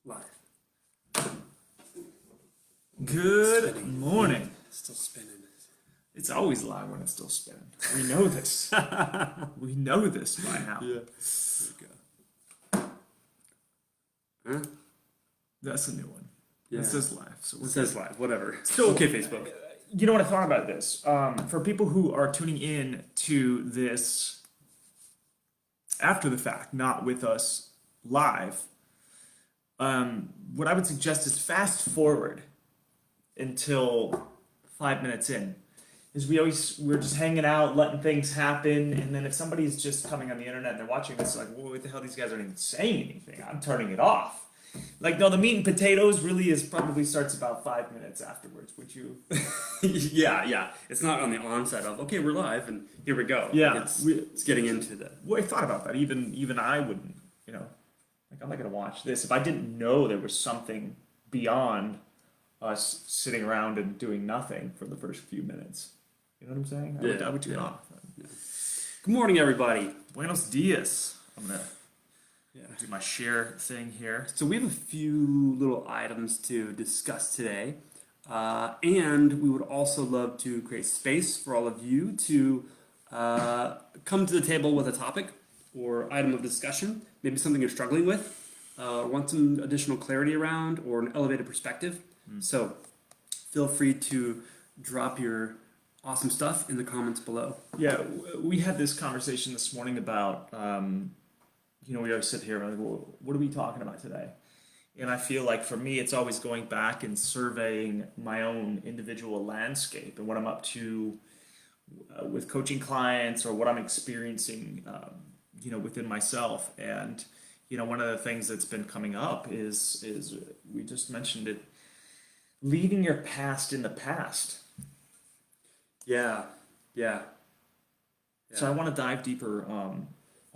Live. Good morning. Still spinning. It's always live when it's still spinning. We know this. We know this by now. Yeah. There we go. Huh? That's a new one. Yeah. It says live. So It says live. Whatever. So, okay, Facebook. You know what I thought about this? For people who are tuning in to this after the fact, not with us live, what I would suggest is fast forward until 5 minutes in. Is we're just hanging out, letting things happen, and then if somebody's just coming on the internet and they're watching this, like, well, what the hell? These guys aren't even saying anything. I'm turning it off. Like, no, the meat and potatoes really probably starts about 5 minutes afterwards. Would you? yeah. It's not on the onset of okay, we're live and here we go. Yeah, Like it's getting into the. Well, I thought about that. Even I wouldn't. Like, I'm not gonna watch this if I didn't know there was something beyond us sitting around and doing nothing for the first few minutes. You know what I'm saying? I would tune off. Yeah. Good morning, everybody. Buenos dias. I'm gonna do my share thing here. So we have a few little items to discuss today, and we would also love to create space for all of you to come to the table with a topic or item of discussion, maybe something you're struggling with, want some additional clarity around, or an elevated perspective. So feel free to drop your awesome stuff in the comments below. Yeah, we had this conversation this morning about, we always sit here and like, well, what are we talking about today? And I feel like for me, it's always going back and surveying my own individual landscape and what I'm up to with coaching clients or what I'm experiencing, within myself. And, one of the things that's been coming up is we just mentioned it, leaving your past in the past. Yeah. So I want to dive deeper on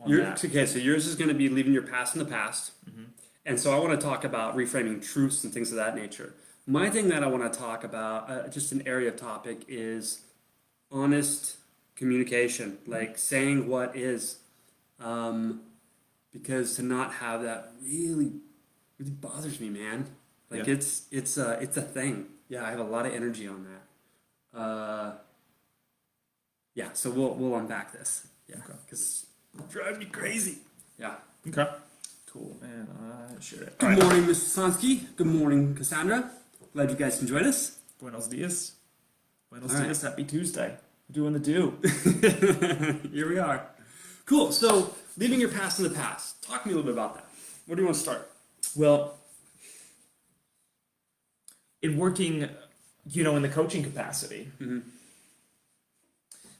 that. Okay, so yours is going to be leaving your past in the past. Mm-hmm. And so I want to talk about reframing truths and things of that nature. My thing that I want to talk about, just an area of topic, is honest communication, like saying what is. Because to not have that really bothers me, man. Like it's a thing. Yeah, I have a lot of energy on that. So we'll unpack this. Yeah, because it drives me crazy. Yeah. Okay. Cool. And I shared it. Good morning, Mr. Sansky. Good morning, Cassandra. Glad you guys can join us. Buenos dias. Buenos dias. Happy Tuesday. Doing the do. Here we are. Cool. So leaving your past in the past. Talk to me a little bit about that. Where do you want to start? Well, in working, in the coaching capacity,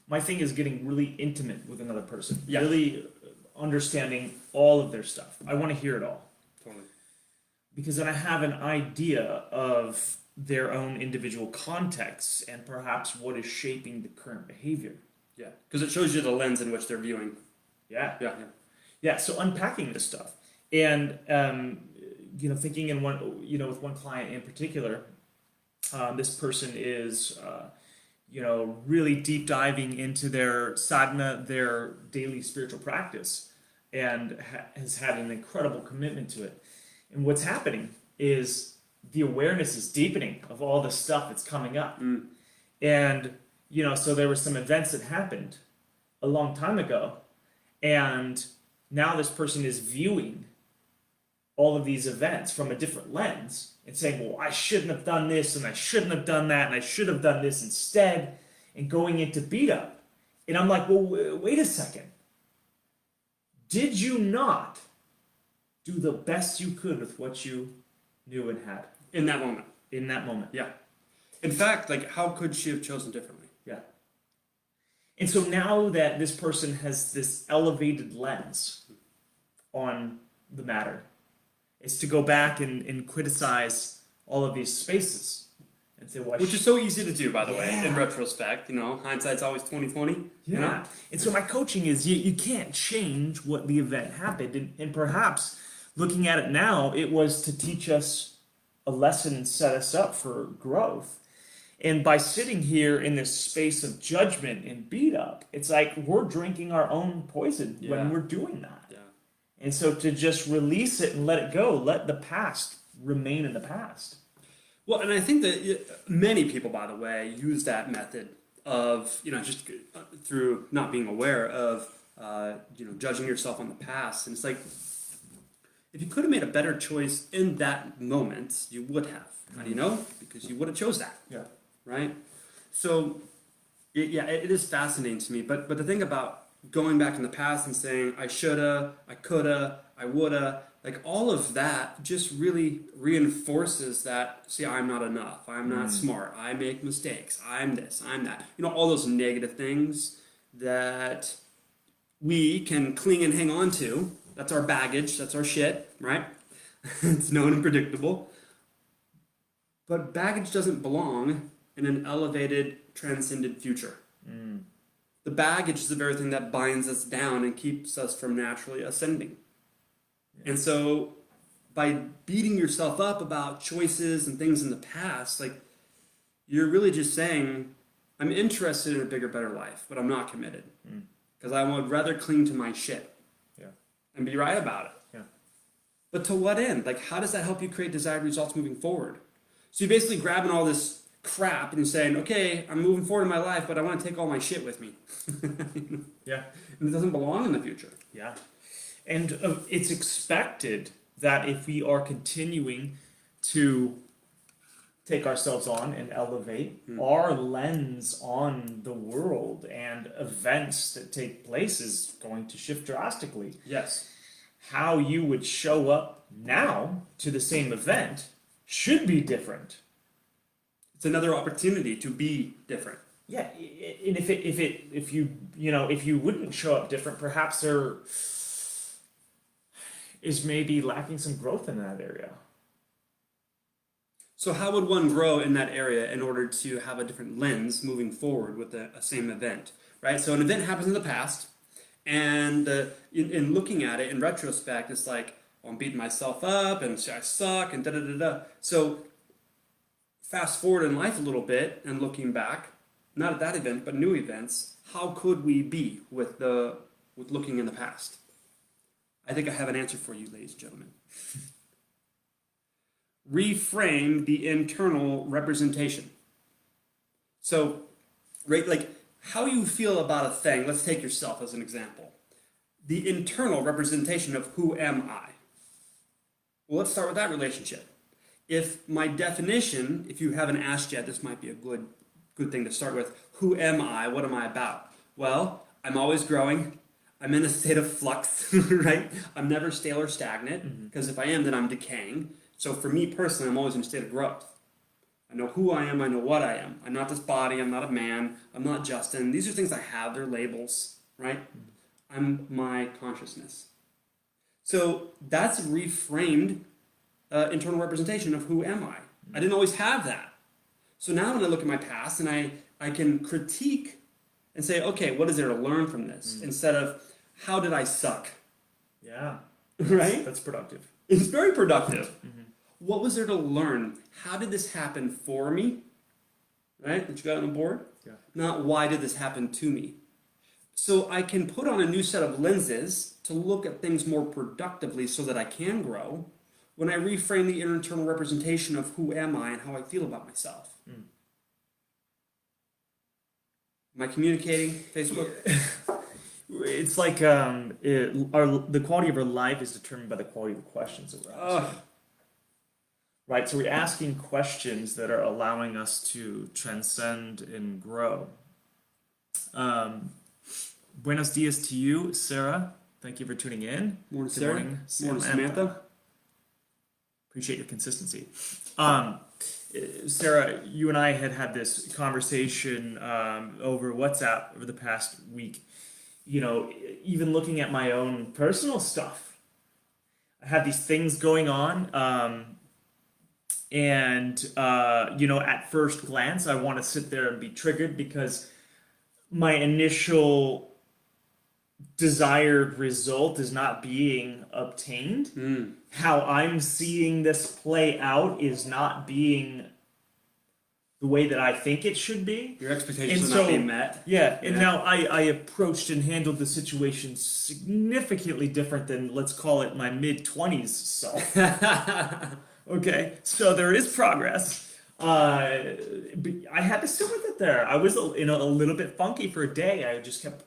my thing is getting really intimate with another person. Yeah. Really understanding all of their stuff. I want to hear it all. Totally. Because then I have an idea of their own individual contexts and perhaps what is shaping the current behavior. Yeah. Because it shows you the lens in which they're viewing. Yeah, so unpacking this stuff. And, thinking in with one client in particular, this person is, really deep diving into their sadhana, their daily spiritual practice, and has had an incredible commitment to it. And what's happening is the awareness is deepening of all the stuff that's coming up. And, so there were some events that happened a long time ago, and now this person is viewing all of these events from a different lens and saying, well, I shouldn't have done this, and I shouldn't have done that, and I should have done this instead, and going into beat up. And I'm like, well, wait a second. Did you not do the best you could with what you knew and had? In that moment. In that moment. Yeah. In fact, how could she have chosen differently? Yeah. And so now that this person has this elevated lens on the matter, is to go back and criticize all of these spaces and say, "Which is so easy to do, by the way, in retrospect. Hindsight's always 20/20. Yeah. And so my coaching is you can't change what the event happened, and perhaps looking at it now, it was to teach us a lesson and set us up for growth. And by sitting here in this space of judgment and beat up, it's like we're drinking our own poison when we're doing that. Yeah. And so to just release it and let it go, let the past remain in the past. Well, and I think that many people, by the way, use that method of, just through not being aware of, judging yourself on the past. And it's like, if you could have made a better choice in that moment, you would have. How do you know? Because you would have chose that. Yeah. Right? So, it is fascinating to me. But the thing about going back in the past and saying, I shoulda, I coulda, I woulda, like all of that just really reinforces that, see, I'm not enough. I'm not smart. I make mistakes. I'm this, I'm that. All those negative things that we can cling and hang on to. That's our baggage. That's our shit, right? It's known and predictable. But baggage doesn't belong in an elevated, transcendent future. The baggage is the very thing that binds us down and keeps us from naturally ascending. And so by beating yourself up about choices and things in the past, like you're really just saying, I'm interested in a bigger, better life, but I'm not committed. Because I would rather cling to my shit and be right about it. Yeah. But to what end? Like, how does that help you create desired results moving forward? So you're basically grabbing all this crap and you're saying, okay, I'm moving forward in my life, but I want to take all my shit with me. Yeah. And it doesn't belong in the future. Yeah. And it's expected that if we are continuing to take ourselves on and elevate, our lens on the world and events that take place is going to shift drastically. Yes. How you would show up now to the same event should be different. It's another opportunity to be different. Yeah, and if you wouldn't show up different, perhaps there is maybe lacking some growth in that area. So how would one grow in that area in order to have a different lens moving forward with a same event, right? So an event happens in the past, and in looking at it in retrospect, it's like, well, I'm beating myself up, and I suck, and da-da-da-da. So fast forward in life a little bit, and looking back, not at that event, but new events, how could we be with looking in the past? I think I have an answer for you, ladies and gentlemen. Reframe the internal representation. So, right, like how you feel about a thing, let's take yourself as an example. The internal representation of who am I? Well, let's start with that relationship. If my definition, if you haven't asked yet, this might be a good thing to start with. Who am I? What am I about? Well, I'm always growing. I'm in a state of flux, right? I'm never stale or stagnant, because if I am, then I'm decaying. So for me personally, I'm always in a state of growth. I know who I am, I know what I am. I'm not this body, I'm not a man, I'm not Justin. These are things I have, they're labels, right? I'm my consciousness. So that's reframed internal representation of who am I. I didn't always have that. So now when I look at my past and I can critique and say, okay, what is there to learn from this? Instead of, how did I suck? Yeah. Right? That's productive. It's very productive. What was there to learn? How did this happen for me? Right? That you got on the board? Yeah. Not why did this happen to me? So I can put on a new set of lenses to look at things more productively so that I can grow when I reframe the internal representation of who am I and how I feel about myself. Am I communicating, Facebook? It's like the quality of our life is determined by the quality of the questions that we're asking. Right, so we're asking questions that are allowing us to transcend and grow. Buenos dias to you, Sarah. Thank you for tuning in. Morning, Good Sarah. morning, Morning, Samantha. Appreciate your consistency. Sarah, you and I had this conversation over WhatsApp over the past week. You know, even looking at my own personal stuff, I have these things going on. At first glance, I want to sit there and be triggered because my initial desired result is not being obtained. How I'm seeing this play out is not being the way that I think it should be. Your expectations And are not so, being met. yeah, and Yeah. now I approached and handled the situation significantly different than, let's call it, my mid-20s self. Okay, so there is progress. But I had to sit with it there. I was a little bit funky for a day. I just kept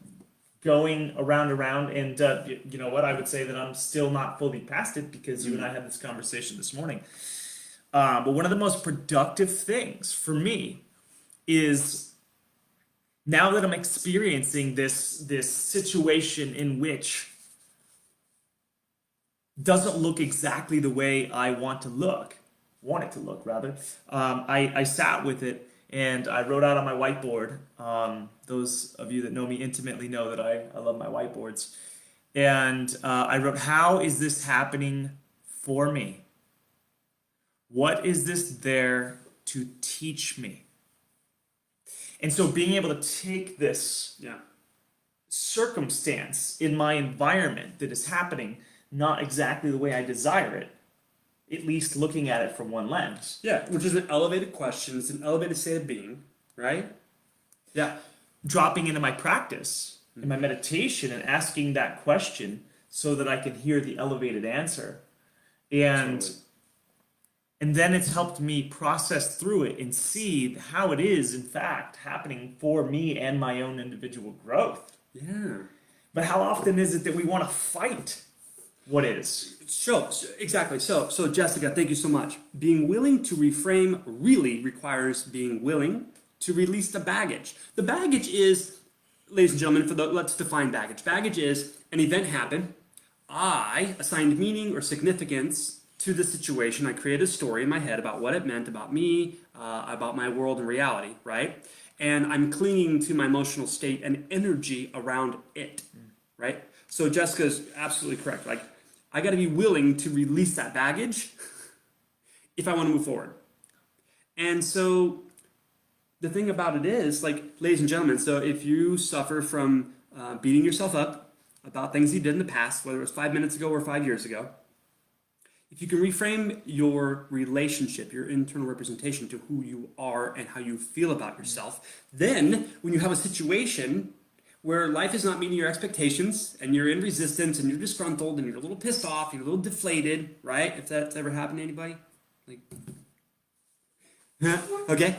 going around, and you know what? I would say that I'm still not fully past it because you and I had this conversation this morning. But one of the most productive things for me is now that I'm experiencing this situation in which doesn't look exactly the way I want it to look rather. I sat with it and I wrote out on my whiteboard. Those of you that know me intimately know that I love my whiteboards. And I wrote, how is this happening for me? What is this there to teach me? And so being able to take this Yeah. circumstance in my environment that is happening not exactly the way I desire it, at least looking at it from one lens. Yeah, which is an elevated question. It's an elevated state of being, right? Yeah. Dropping into my practice, in my meditation, and asking that question so that I can hear the elevated answer. And Totally. and then it's helped me process through it and see how it is, in fact, happening for me and my own individual growth. Yeah. But how often is it that we want to fight what is? Exactly. So Jessica, thank you so much. Being willing to reframe really requires being willing to release the baggage. The baggage is, ladies and gentlemen, let's define baggage. Baggage is an event happened. I assigned meaning or significance to the situation. I created a story in my head about what it meant about me, about my world and reality, right? And I'm clinging to my emotional state and energy around it, right? So Jessica's absolutely correct. Like, I got to be willing to release that baggage if I want to move forward. And so the thing about it is, like, ladies and gentlemen, so if you suffer from beating yourself up about things you did in the past, whether it was 5 minutes ago or 5 years ago, if you can reframe your relationship, your internal representation to who you are and how you feel about yourself, then when you have a situation where life is not meeting your expectations and you're in resistance and you're disgruntled and you're a little pissed off, you're a little deflated, right? If that's ever happened to anybody, like, okay,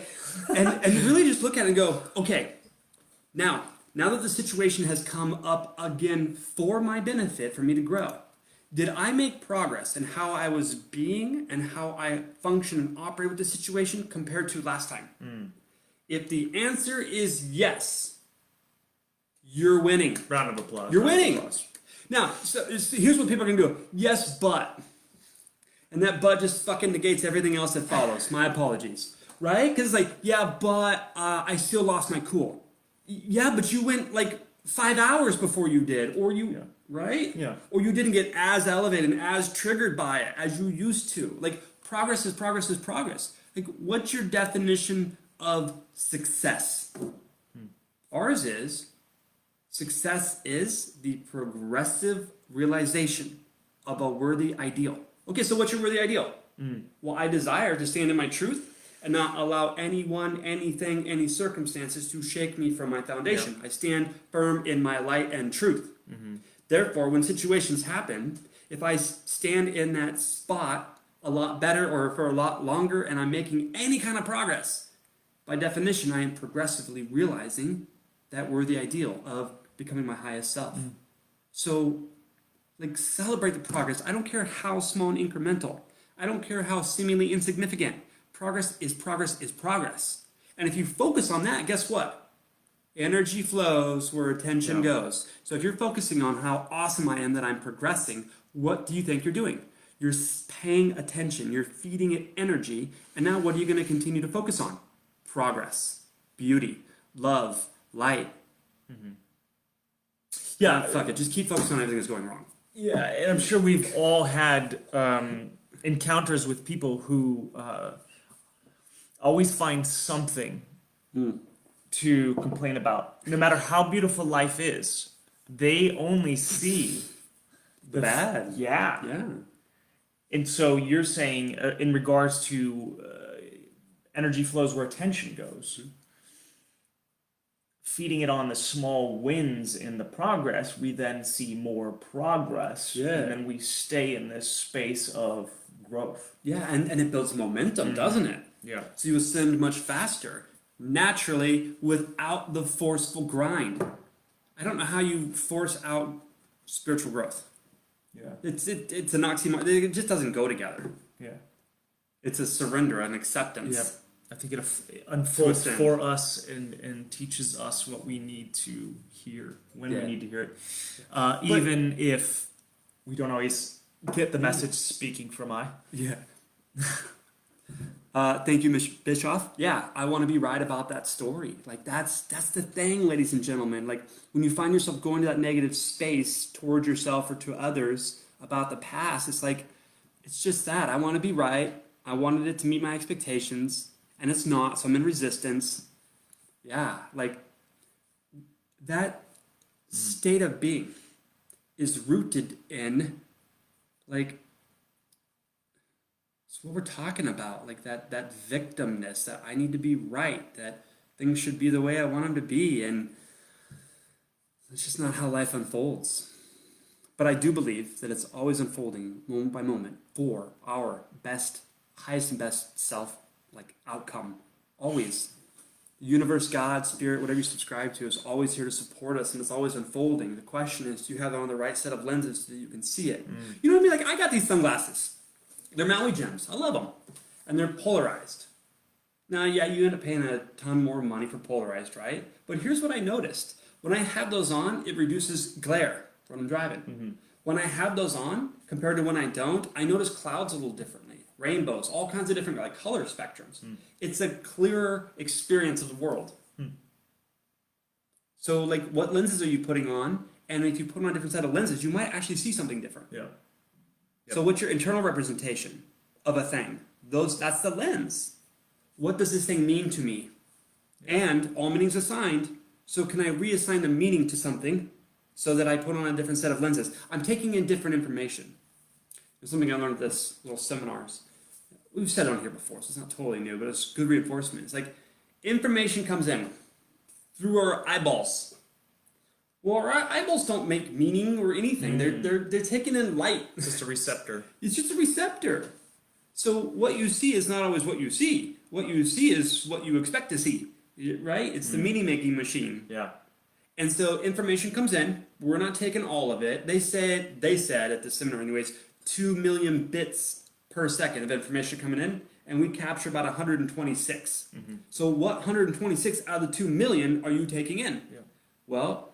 and really just look at it and go, okay, now that the situation has come up again for my benefit, for me to grow, did I make progress in how I was being and how I function and operate with the situation compared to last time? If the answer is yes, you're winning. Round of applause. You're winning. Now, so here's what people are going to go. Yes, but. And that but just fucking negates everything else that follows. My apologies. Right? Because it's like, yeah, but I still lost my cool. Yeah, but you went like 5 hours before you did. Or you, right? Yeah. Or you didn't get as elevated and as triggered by it as you used to. Like, progress is progress is progress. Like, what's your definition of success? Ours is, success is the progressive realization of a worthy ideal. Okay, so what's your worthy ideal? Well, I desire to stand in my truth and not allow anyone, anything, any circumstances to shake me from my foundation. I stand firm in my light and truth. Therefore, when situations happen, if I stand in that spot a lot better or for a lot longer and I'm making any kind of progress, by definition, I am progressively realizing that worthy ideal of becoming my highest self. So, like, celebrate the progress. I don't care how small and incremental. I don't care how seemingly insignificant. Progress is progress is progress. And if you focus on that, guess what? Energy flows where attention goes. So if you're focusing on how awesome I am that I'm progressing, what do you think you're doing? You're paying attention. You're feeding it energy. And now what are you going to continue to focus on? Progress, beauty, love, light. Yeah, fuck it. Just keep focusing on everything that's going wrong. Yeah, and I'm sure we've all had encounters with people who always find something to complain about. No matter how beautiful life is, they only see The bad. Yeah. Yeah. And so you're saying, in regards to energy flows where attention goes. Feeding it on the small wins in the progress, we then see more progress. Yeah. And then we stay in this space of growth. Yeah, and it builds momentum, doesn't it? Yeah. So you ascend much faster, naturally, without the forceful grind. I don't know how you force out spiritual growth. Yeah. It's an oxymoron. It just doesn't go together. Yeah. It's a surrender, an acceptance. Yeah. I think it unfolds Twist in. for us and teaches us what we need to hear when Yeah. we need to hear it. Even if we don't always get the message speaking from I. Yeah. Thank you, Ms. Bischoff. Yeah, I want to be right about that story. Like that's the thing, ladies and gentlemen. Like when you find yourself going to that negative space towards yourself or to others about the past, it's like it's just that. I want to be right. I wanted it to meet my expectations, and it's not, so I'm in resistance. Yeah, like that state of being is rooted in like it's what we're talking about, like that victimness, that I need to be right, that things should be the way I want them to be, and it's just not how life unfolds. But I do believe that it's always unfolding moment by moment for our best, highest and best self, like outcome. Always. The universe, God, spirit, whatever you subscribe to, is always here to support us, and it's always unfolding. The question is, do you have it on the right set of lenses so that you can see it? You know what I mean? Like, I got these sunglasses. They're Maui gems. I love them. And they're polarized. Now, yeah, you end up paying a ton more money for polarized, right? But here's what I noticed. When I have those on, it reduces glare when I'm driving. When I have those on, compared to when I don't, I notice clouds a little differently. Rainbows, all kinds of different like color spectrums. It's a clearer experience of the world. So, like, what lenses are you putting on? And if you put on a different set of lenses, you might actually see something different. Yeah. So what's your internal representation of a thing? That's the lens. What does this thing mean to me? And all meanings assigned, so can I reassign the meaning to something so that I put on a different set of lenses? I'm taking in different information. There's something I learned at this little seminars. We've said it on here before, so it's not totally new, but it's good reinforcement. It's like information comes in through our eyeballs. Well, our eyeballs don't make meaning or anything. They're taking in light. It's just a receptor. It's just a receptor. So what you see is not always what you see. What you see is what you expect to see, right? It's the meaning-making machine. Yeah. And so information comes in. We're not taking all of it. They said at the seminar anyways, 2 million bits per second of information coming in, and we capture about 126. So what 126 out of the 2 million are you taking in? Yeah. Well,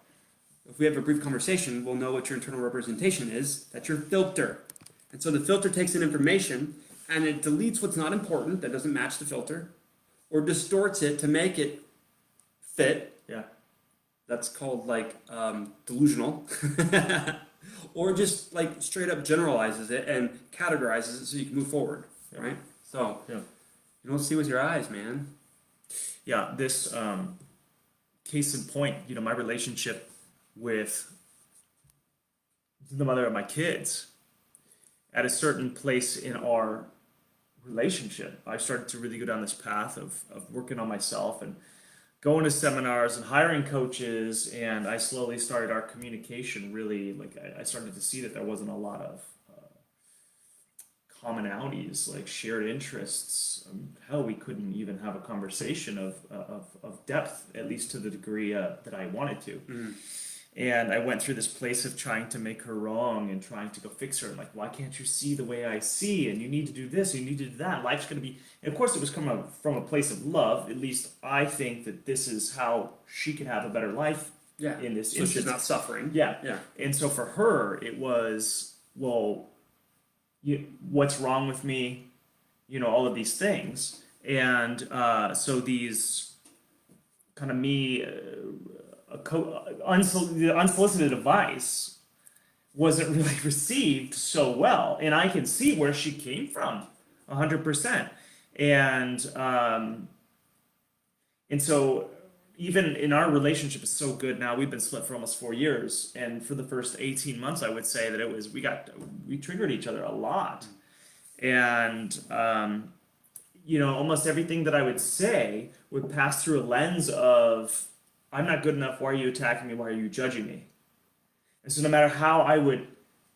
if we have a brief conversation, we'll know what your internal representation is. That's your filter. And so the filter takes in information, and it deletes what's not important, that doesn't match the filter, or distorts it to make it fit. Yeah. That's called like delusional. Or just like straight up generalizes it and categorizes it so you can move forward, right? So you don't see with your eyes, man. Yeah, this case in point, my relationship with the mother of my kids, at a certain place in our relationship, I started to really go down this path of working on myself and going to seminars and hiring coaches, and I slowly started our communication really, like I started to see that there wasn't a lot of commonalities, like shared interests. Hell, we couldn't even have a conversation of depth, at least to the degree that I wanted to. And I went through this place of trying to make her wrong and trying to go fix her. And like, why can't you see the way I see? And you need to do this, and you need to do that. Life's going to be... And of course, it was coming from a place of love. At least I think that this is how she can have a better life in this So instance. she's not suffering. Yeah. And so for her, it was, well, what's wrong with me? All of these things. And so these kind of me... unsolicited advice wasn't really received so well, and I can see where she came from 100%. And so even in our relationship is so good now. We've been split for almost 4 years, and for the first 18 months I would say that it was we triggered each other a lot. And almost everything that I would say would pass through a lens of, I'm not good enough. Why are you attacking me? Why are you judging me? And so no matter how I would,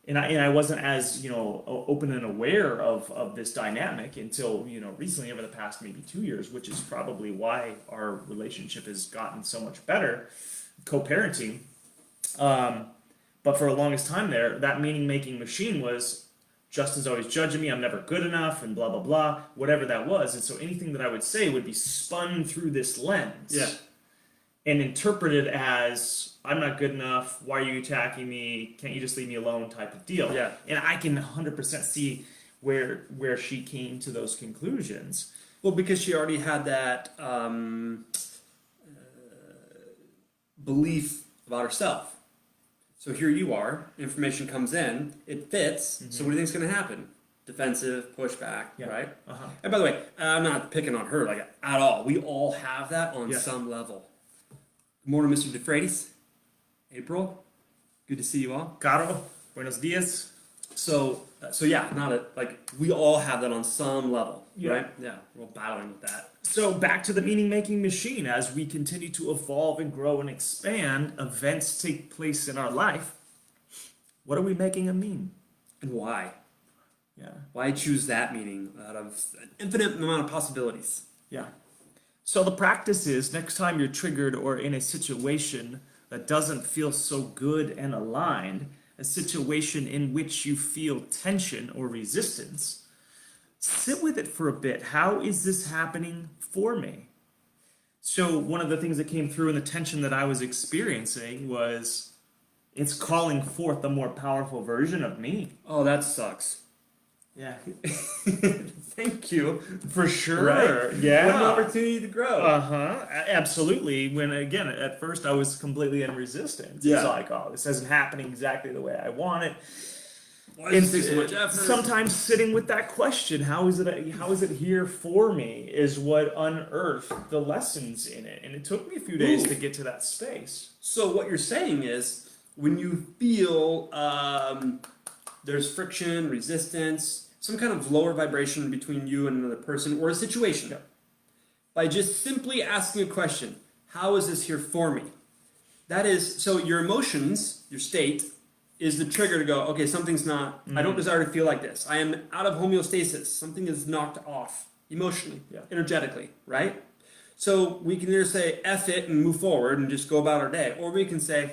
and I wasn't as, open and aware of this dynamic until, recently over the past maybe 2 years, which is probably why our relationship has gotten so much better, co-parenting. But for the longest time there, that meaning-making machine was Justin's always judging me, I'm never good enough, and blah, blah, blah, whatever that was. And so anything that I would say would be spun through this lens. Yeah. And interpreted as, I'm not good enough, why are you attacking me, can't you just leave me alone type of deal. Yeah. And I can 100% see where she came to those conclusions. Well, because she already had that belief about herself. So here you are, information comes in, it fits, so what do you think's going to happen? Defensive, pushback, right? Uh-huh. And by the way, I'm not picking on her like at all. We all have that on some level. Good morning, Mr. DeFreitas. April, good to see you all. Caro, buenos dias. So yeah, we all have that on some level, Yeah. right? Yeah, we're all battling with that. So back to the meaning-making machine. As we continue to evolve and grow and expand, events take place in our life. What are we making them mean? And why? Yeah. Why choose that meaning out of an infinite amount of possibilities? Yeah. So the practice is, next time you're triggered or in a situation that doesn't feel so good and aligned, a situation in which you feel tension or resistance, sit with it for a bit. How is this happening for me? So one of the things that came through in the tension that I was experiencing was, it's calling forth a more powerful version of me. Oh, that sucks. Yeah. Thank you. For sure. Right? Yeah. What an opportunity to grow. Absolutely. When, again, at first I was completely in resistance. Yeah. It's like, oh, this isn't happening exactly the way I want it. Why does it take so much effort? Sometimes sitting with that question, how is it here for me, is what unearthed the lessons in it. And it took me a few days to get to that space. So what you're saying is, when you feel there's friction, resistance, some kind of lower vibration between you and another person or a situation, by just simply asking a question, how is this here for me? That is, so your emotions, your state, is the trigger to go, okay, something's not, I don't desire to feel like this. I am out of homeostasis. Something is knocked off emotionally, energetically, right? So we can either say, F it and move forward and just go about our day. Or we can say,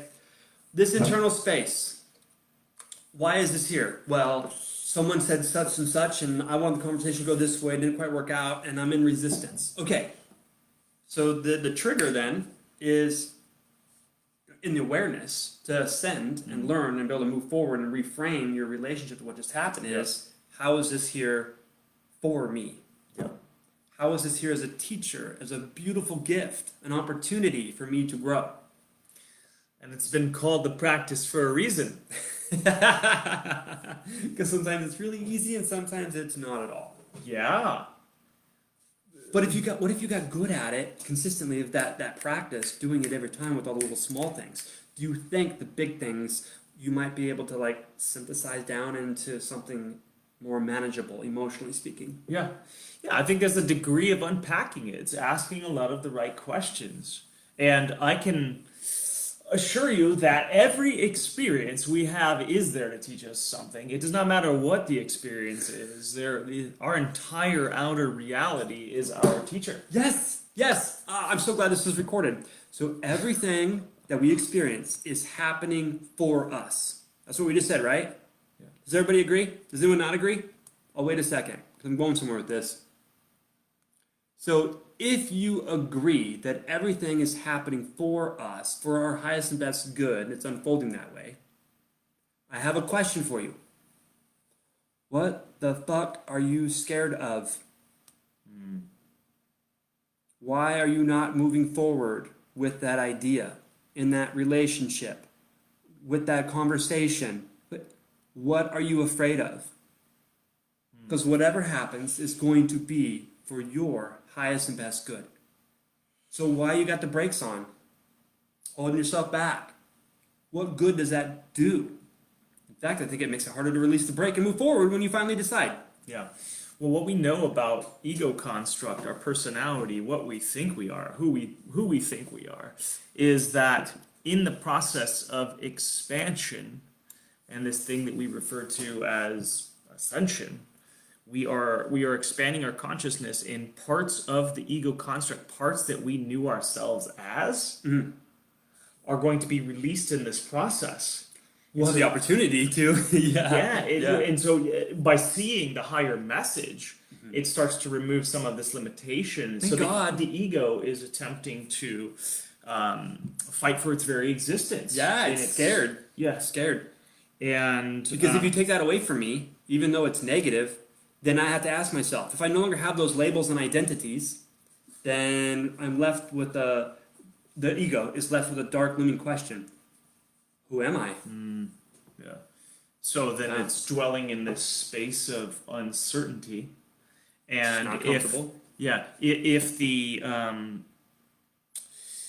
this internal space, why is this here? Well, someone said such and such, and I want the conversation to go this way, it didn't quite work out, and I'm in resistance. Okay, so the trigger then is in the awareness to ascend and learn and be able to move forward and reframe your relationship to what just happened is, how is this here for me? How is this here as a teacher, as a beautiful gift, an opportunity for me to grow? And it's been called the practice for a reason. Because sometimes it's really easy and sometimes it's not at all. Yeah. But what if you got good at it consistently, of that practice, doing it every time with all the little small things? Do you think the big things you might be able to synthesize down into something more manageable, emotionally speaking? Yeah, I think there's a degree of unpacking it. It's asking a lot of the right questions. And I can assure you that every experience we have is there to teach us something. It does not matter what the experience is. Our entire outer reality is our teacher. Yes. I'm so glad this is recorded. So everything that we experience is happening for us. That's what we just said, right? Yeah. Does everybody agree? Does anyone not agree? Oh, wait a second, because I'm going somewhere with this. So if you agree that everything is happening for us, for our highest and best good, and it's unfolding that way, I have a question for you. What the fuck are you scared of? Why are you not moving forward with that idea, in that relationship, with that conversation? What are you afraid of? Because whatever happens is going to be for your highest and best good. So why you got the brakes on? Holding yourself back. What good does that do? In fact, I think it makes it harder to release the brake and move forward when you finally decide. Yeah. Well, what we know about ego construct, our personality, what we think we are, who we think we are, is that in the process of expansion and this thing that we refer to as ascension, we are expanding our consciousness in parts of the ego construct, parts that we knew ourselves as, are going to be released in this process. We'll have the opportunity to. Yeah, Yeah. and so by seeing the higher message, it starts to remove some of this limitation. Thank So God. the ego is attempting to fight for its very existence. Yeah, And it's scared. Yeah, Scared. and Because if you take that away from me, even though it's negative, then I have to ask myself, if I no longer have those labels and identities, then I'm left with the ego is left with a dark looming question. Who am I? yeah, so then Yeah. it's dwelling in this space of uncertainty, and Not if comfortable. if the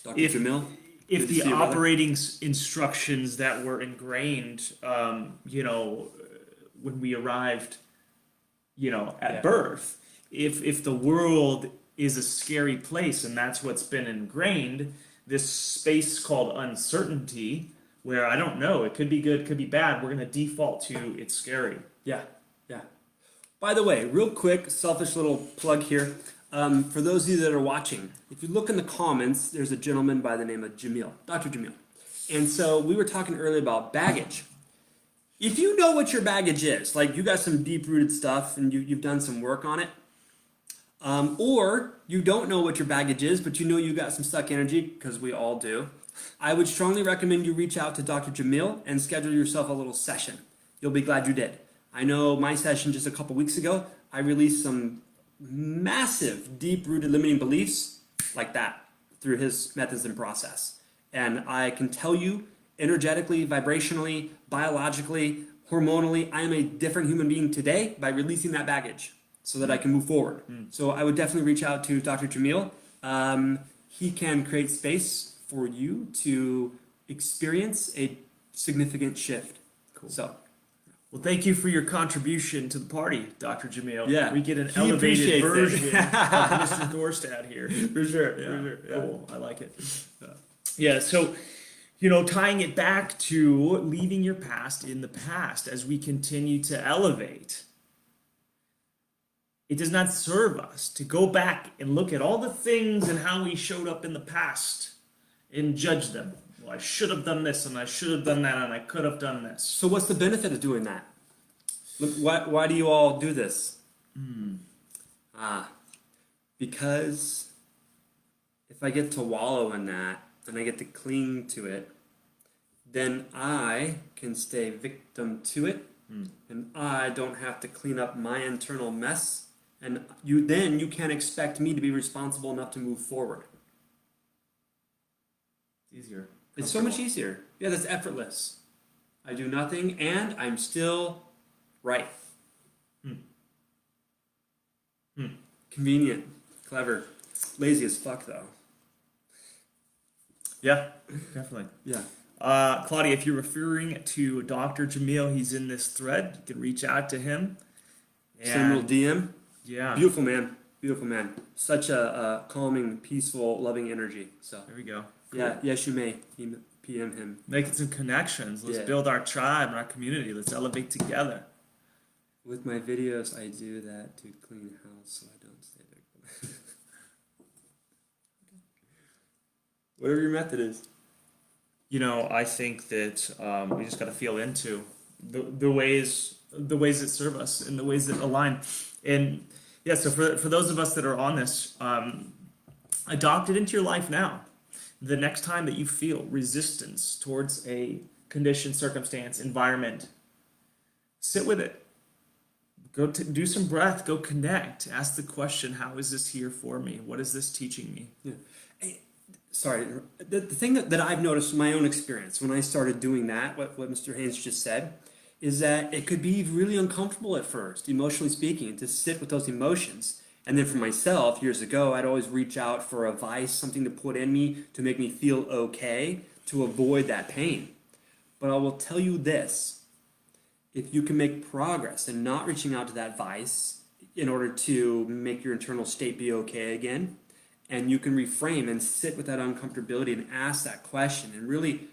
Dr. if- Jamil? if Good to the see you, brother. operating instructions that were ingrained, when we arrived, at Yeah. birth, if the world is a scary place and that's what's been ingrained, this space called uncertainty, where I don't know, it could be good, could be bad, we're going to default to it's scary. Yeah, yeah. By the way, real quick, selfish little plug here. For those of you that are watching, if you look in the comments, there's a gentleman by the name of Jamil, Dr. Jamil. And so we were talking earlier about baggage. If you know what your baggage is, like you got some deep-rooted stuff and you've done some work on it, or you don't know what your baggage is, but you know you got some stuck energy, because we all do, I would strongly recommend you reach out to Dr. Jamil and schedule yourself a little session. You'll be glad you did. I know my session just a couple weeks ago, I released some massive, deep-rooted limiting beliefs like that through his methods and process. And I can tell you, energetically, vibrationally, biologically, hormonally, I am a different human being today by releasing that baggage so that I can move forward. So I would definitely reach out to Dr. Jamil. He can create space for you to experience a significant shift. Cool. So, Well, thank you for your contribution to the party, Dr. Jamil. Yeah. We get an He elevated appreciates it. version of Mr. Thorstad here. for sure. Yeah, For sure. cool. I like it. Yeah, so, tying it back to leaving your past in the past as we continue to elevate. It does not serve us to go back and look at all the things and how we showed up in the past and judge them. Well, I should have done this, and I should have done that, and I could have done this. So what's the benefit of doing that? Look, why do you all do this? Because if I get to wallow in that and I get to cling to it, then I can stay victim to it, and I don't have to clean up my internal mess. And you can't expect me to be responsible enough to move forward. Easier. It's so much easier. Yeah, that's effortless. I do nothing, and I'm still right. Convenient, clever, lazy as fuck though. Yeah, definitely. Yeah. Claudia, if you're referring to Dr. Jamil, he's in this thread. You can reach out to him. Send a little DM. Yeah. Beautiful man. Beautiful man. Such a calming, peaceful, loving energy. So There we go. yeah, yes you may PM him. Making some connections. Let's Yeah. build our tribe and our community. Let's elevate together. With my videos, I do that to clean house so I don't stay victim. Whatever your method is. I think that we just got to feel into the ways that serve us and the ways that align. And yeah, so for those of us that are on this, adopt it into your life now. The next time that you feel resistance towards a condition, circumstance, environment, sit with it. Go do some breath. Go connect. Ask the question: how is this here for me? What is this teaching me? Yeah. Sorry, the thing that I've noticed in my own experience when I started doing that, what Mr. Haynes just said, is that it could be really uncomfortable at first, emotionally speaking, to sit with those emotions. And then for myself, years ago, I'd always reach out for a vice, something to put in me to make me feel okay, to avoid that pain. But I will tell you this, if you can make progress in not reaching out to that vice, in order to make your internal state be okay again. And you can reframe and sit with that uncomfortability and ask that question and really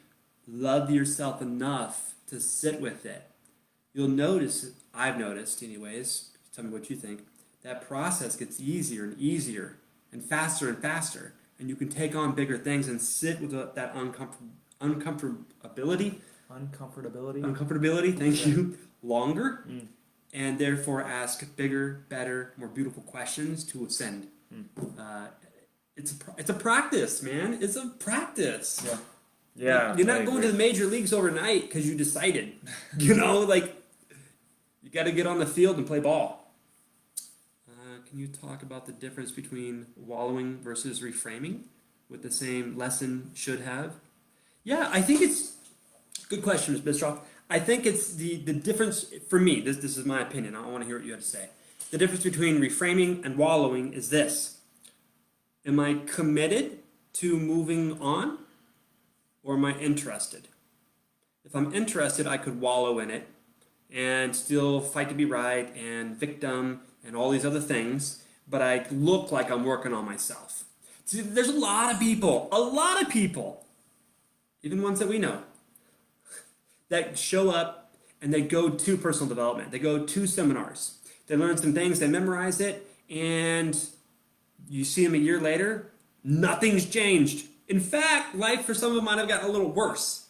love yourself enough to sit with it. You'll notice, I've noticed anyways, tell me what you think, that process gets easier and easier and faster, and you can take on bigger things and sit with that uncomfortability, thank you, longer, and therefore ask bigger, better, more beautiful questions to ascend. It's a practice, man. It's a practice. Yeah. Yeah. You're not going to the major leagues overnight because you decided. You got to get on the field and play ball. Can you talk about the difference between wallowing versus reframing with the same lesson should have? Yeah, I think it's good question, Ms. Bistroff. I think it's the difference for me. This is my opinion. I want to hear what you have to say. The difference between reframing and wallowing is this: am I committed to moving on, or am I interested? If I'm interested, I could wallow in it and still fight to be right and victim and all these other things, but I look like I'm working on myself. See, there's a lot of people, even ones that we know, that show up and they go to personal development. They go to seminars. They learn some things, they memorize it, and you see them a year later, nothing's changed. In fact, life for some of them might have gotten a little worse.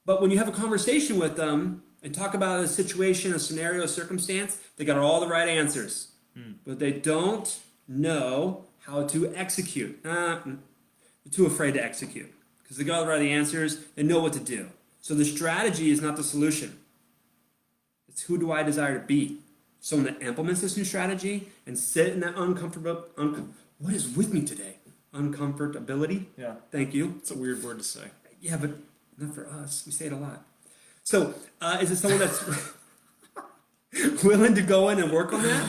But when you have a conversation with them and talk about a situation, a scenario, a circumstance, they got all the right answers. But they don't know how to execute. They're too afraid to execute because they got all the right answers. They know what to do. So the strategy is not the solution. It's who do I desire to be? Someone that implements this new strategy and sit in that uncomfortable... what is with me today? Uncomfortability? Yeah. Thank you. It's a weird word to say. Yeah, but not for us. We say it a lot. So is it someone that's willing to go in and work on that?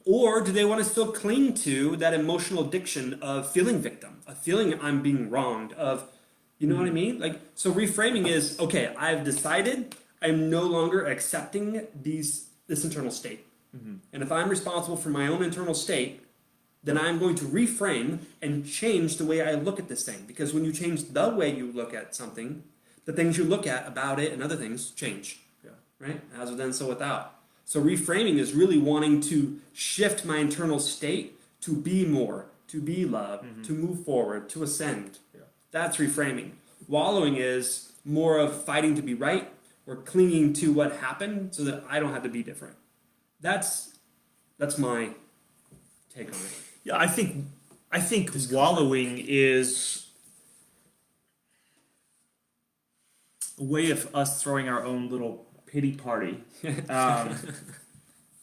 Or do they want to still cling to that emotional addiction of feeling victim, of feeling I'm being wronged, of, you know what I mean? So reframing is, okay, I've decided I'm no longer accepting this internal state. And if I'm responsible for my own internal state, then I'm going to reframe and change the way I look at this thing. Because when you change the way you look at something, the things you look at about it and other things change. Yeah. Right? As within, so without. So reframing is really wanting to shift my internal state to be more, to be love, to move forward, to ascend. Yeah. That's reframing. Wallowing is more of fighting to be right or clinging to what happened so that I don't have to be different. That's my take on it. Yeah, I think wallowing is a way of us throwing our own little pity party.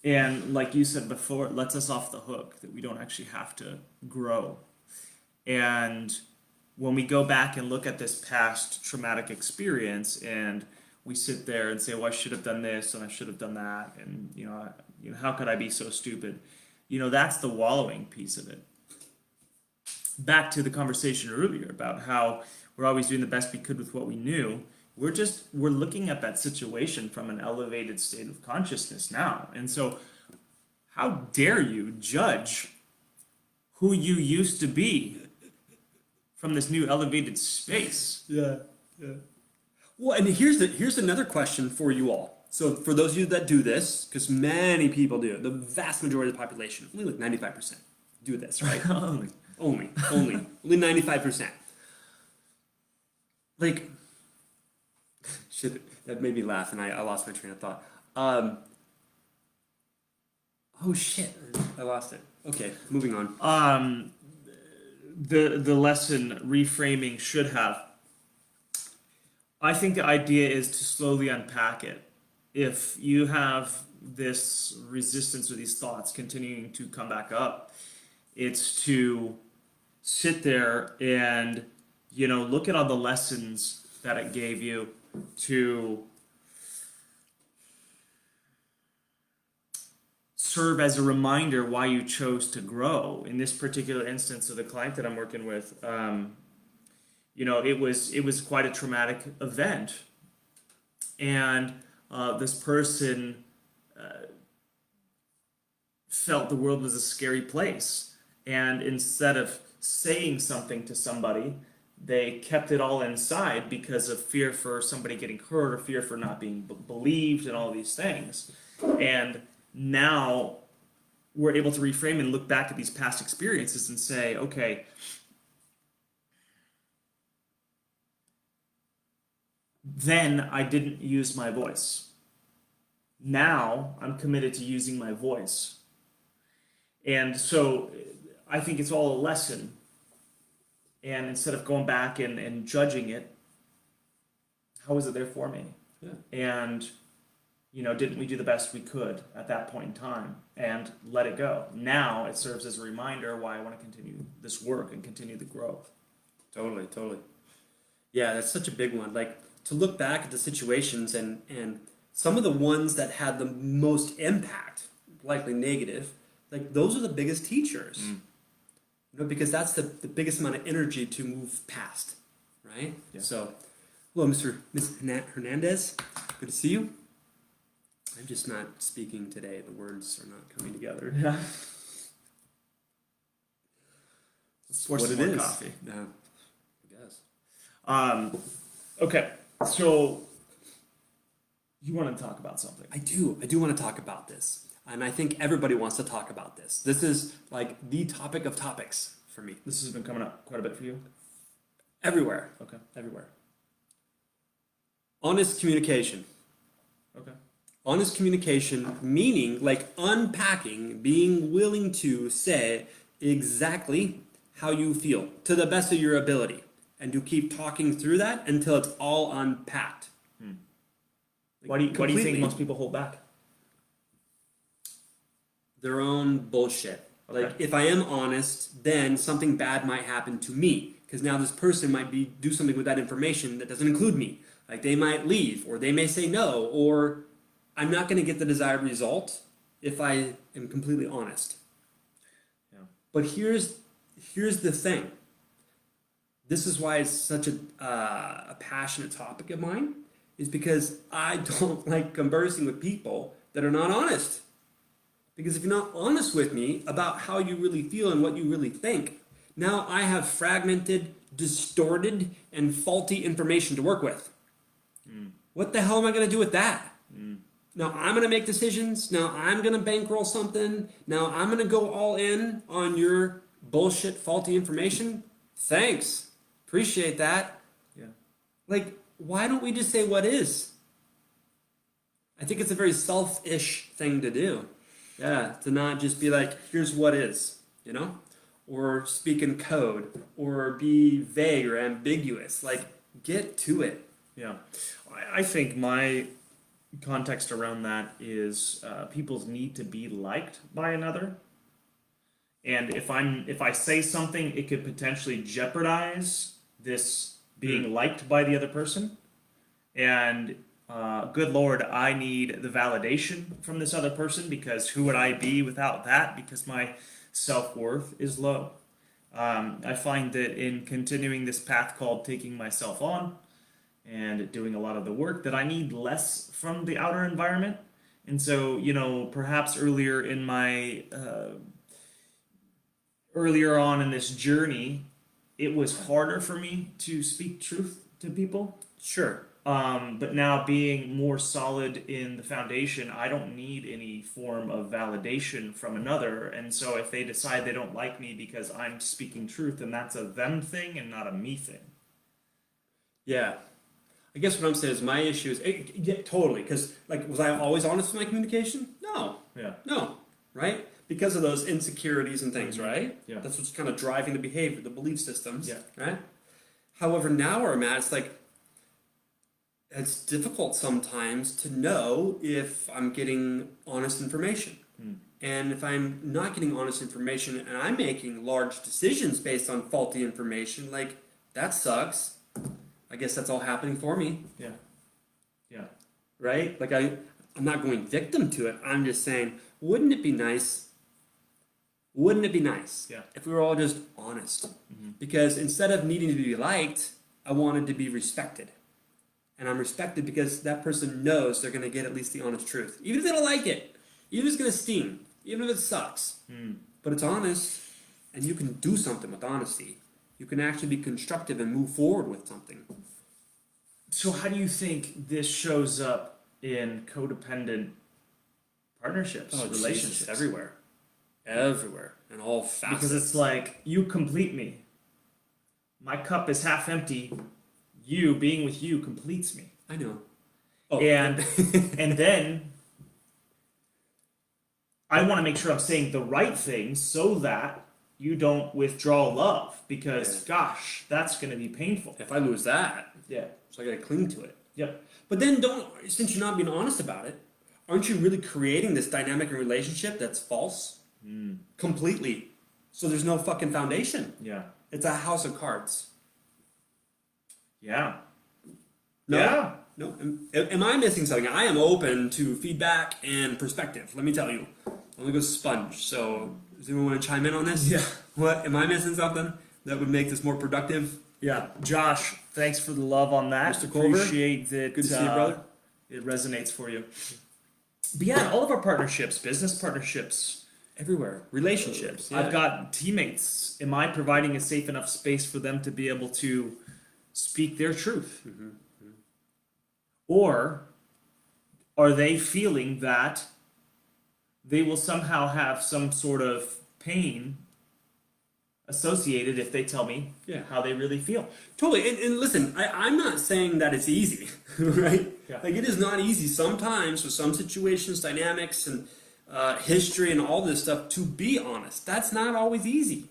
And like you said before, it lets us off the hook that we don't actually have to grow. And when we go back and look at this past traumatic experience and we sit there and say, well, I should have done this and I should have done that, and how could I be so stupid? That's the wallowing piece of it. Back to the conversation earlier about how we're always doing the best we could with what we knew. We're looking at that situation from an elevated state of consciousness now. And so how dare you judge who you used to be from this new elevated space? Yeah. Well, and here's another question for you all. So for those of you that do this, because many people do, the vast majority of the population, only like 95% do this, right? only 95%. Shit, that made me laugh, and I lost my train of thought. Oh shit, I lost it. Okay, moving on. The lesson reframing should have. I think the idea is to slowly unpack it. If you have this resistance or these thoughts continuing to come back up, it's to sit there and look at all the lessons that it gave you, to serve as a reminder why you chose to grow. In this particular instance of the client that I'm working with, it was quite a traumatic event, and this person felt the world was a scary place. And instead of saying something to somebody, they kept it all inside because of fear for somebody getting hurt or fear for not being believed and all these things. And now we're able to reframe and look back at these past experiences and say, okay, then I didn't use my voice. Now I'm committed to using my voice. And so I think it's all a lesson. And instead of going back and judging it, how was it there for me? Yeah. And, didn't we do the best we could at that point in time and let it go? Now it serves as a reminder why I want to continue this work and continue the growth. Totally, totally. Yeah, that's such a big one. Like, to look back at the situations and some of the ones that had the most impact, likely negative, like those are the biggest teachers. Because that's the biggest amount of energy to move past, right? Yeah. So, hello, Ms. Hernandez. Good to see you. I'm just not speaking today. The words are not coming together. Yeah. Pour What some it more is. coffee. No, I guess. Okay, so you want to talk about something. I do want to talk about this. And I think everybody wants to talk about this. This is like the topic of topics for me. This has been coming up quite a bit for you. Everywhere. Okay. Everywhere. Honest communication. Okay. Honest communication, meaning like unpacking, being willing to say exactly how you feel to the best of your ability and to keep talking through that until it's all unpacked. Why do you think Completely. most people hold back? Their own bullshit. Okay. Like, if I am honest, then something bad might happen to me. Because now this person might do something with that information that doesn't include me. Like, they might leave, or they may say no, or I'm not going to get the desired result if I am completely honest. Yeah. But here's the thing. This is why it's such a passionate topic of mine, is because I don't like conversing with people that are not honest. Because if you're not honest with me about how you really feel and what you really think, now I have fragmented, distorted, and faulty information to work with. What the hell am I going to do with that? Now I'm going to make decisions. Now I'm going to bankroll something. Now I'm going to go all in on your bullshit, faulty information. Thanks. Appreciate that. Yeah. Like, why don't we just say what is? I think it's a very selfish thing to do. Yeah, to not just be like, here's what is, or speak in code, or be vague or ambiguous. Like, get to it. Yeah. I think my context around that is people's need to be liked by another. And if I say something, it could potentially jeopardize this being liked by the other person. And good Lord, I need the validation from this other person, because who would I be without that? Because my self-worth is low. I find that in continuing this path called taking myself on and doing a lot of the work, that I need less from the outer environment. And so, perhaps earlier on in this journey, it was harder for me to speak truth to people. Sure. But now, being more solid in the foundation, I don't need any form of validation from another. And so if they decide they don't like me because I'm speaking truth, then that's a them thing and not a me thing. Yeah. I guess what I'm saying is my issue is, yeah, totally. Because, like, was I always honest with my communication? No. Yeah. No. Right? Because of those insecurities and things, right? Yeah. That's what's kind of driving the behavior, the belief systems. Yeah. Right? However, now where I'm at, it's like, it's difficult sometimes to know if I'm getting honest information. And if I'm not getting honest information and I'm making large decisions based on faulty information, like, that sucks. I guess that's all happening for me. Yeah. Yeah. Right? Like, I'm not going victim to it. I'm just saying, wouldn't it be nice? Wouldn't it be nice Yeah. if we were all just honest? Because instead of needing to be liked, I wanted to be respected. And I'm respected because that person knows they're going to get at least the honest truth. Even if they don't like it. Even if it's going to sting. even if it sucks. But it's honest, and you can do something with honesty. You can actually be constructive and move forward with something. So how do you think this shows up in codependent partnerships, relationships? Jesus, everywhere. Everywhere. In all facets. Because it's like, you complete me. My cup is half empty. You, being with you, completes me. I know. Oh. And and then I want to make sure I'm saying the right things so that you don't withdraw love. Because, gosh, that's going to be painful. If I lose that, Yeah. so I gotta cling to it. Yep. But then since you're not being honest about it, aren't you really creating this dynamic and relationship that's false? Completely. So there's no fucking foundation. Yeah. It's a house of cards. Yeah. No, Yeah. no. Am I missing something? I am open to feedback and perspective. Let me tell you. I'm gonna go sponge. So does anyone want to chime in on this? Yeah. What? Am I missing something that would make this more productive? Yeah. Josh, thanks for the love on that. Mr. Culver, Appreciate that. good to see you, brother. It resonates for you. But yeah, all of our partnerships, business partnerships, Everywhere. Relationships. I've got teammates. Am I providing a safe enough space for them to be able to speak their truth? Or are they feeling that they will somehow have some sort of pain associated if they tell me how they really feel? Totally. And listen, I'm not saying that it's easy, right? Yeah. Like, it is not easy sometimes with some situations, dynamics, and history and all this stuff to be honest. That's not always easy.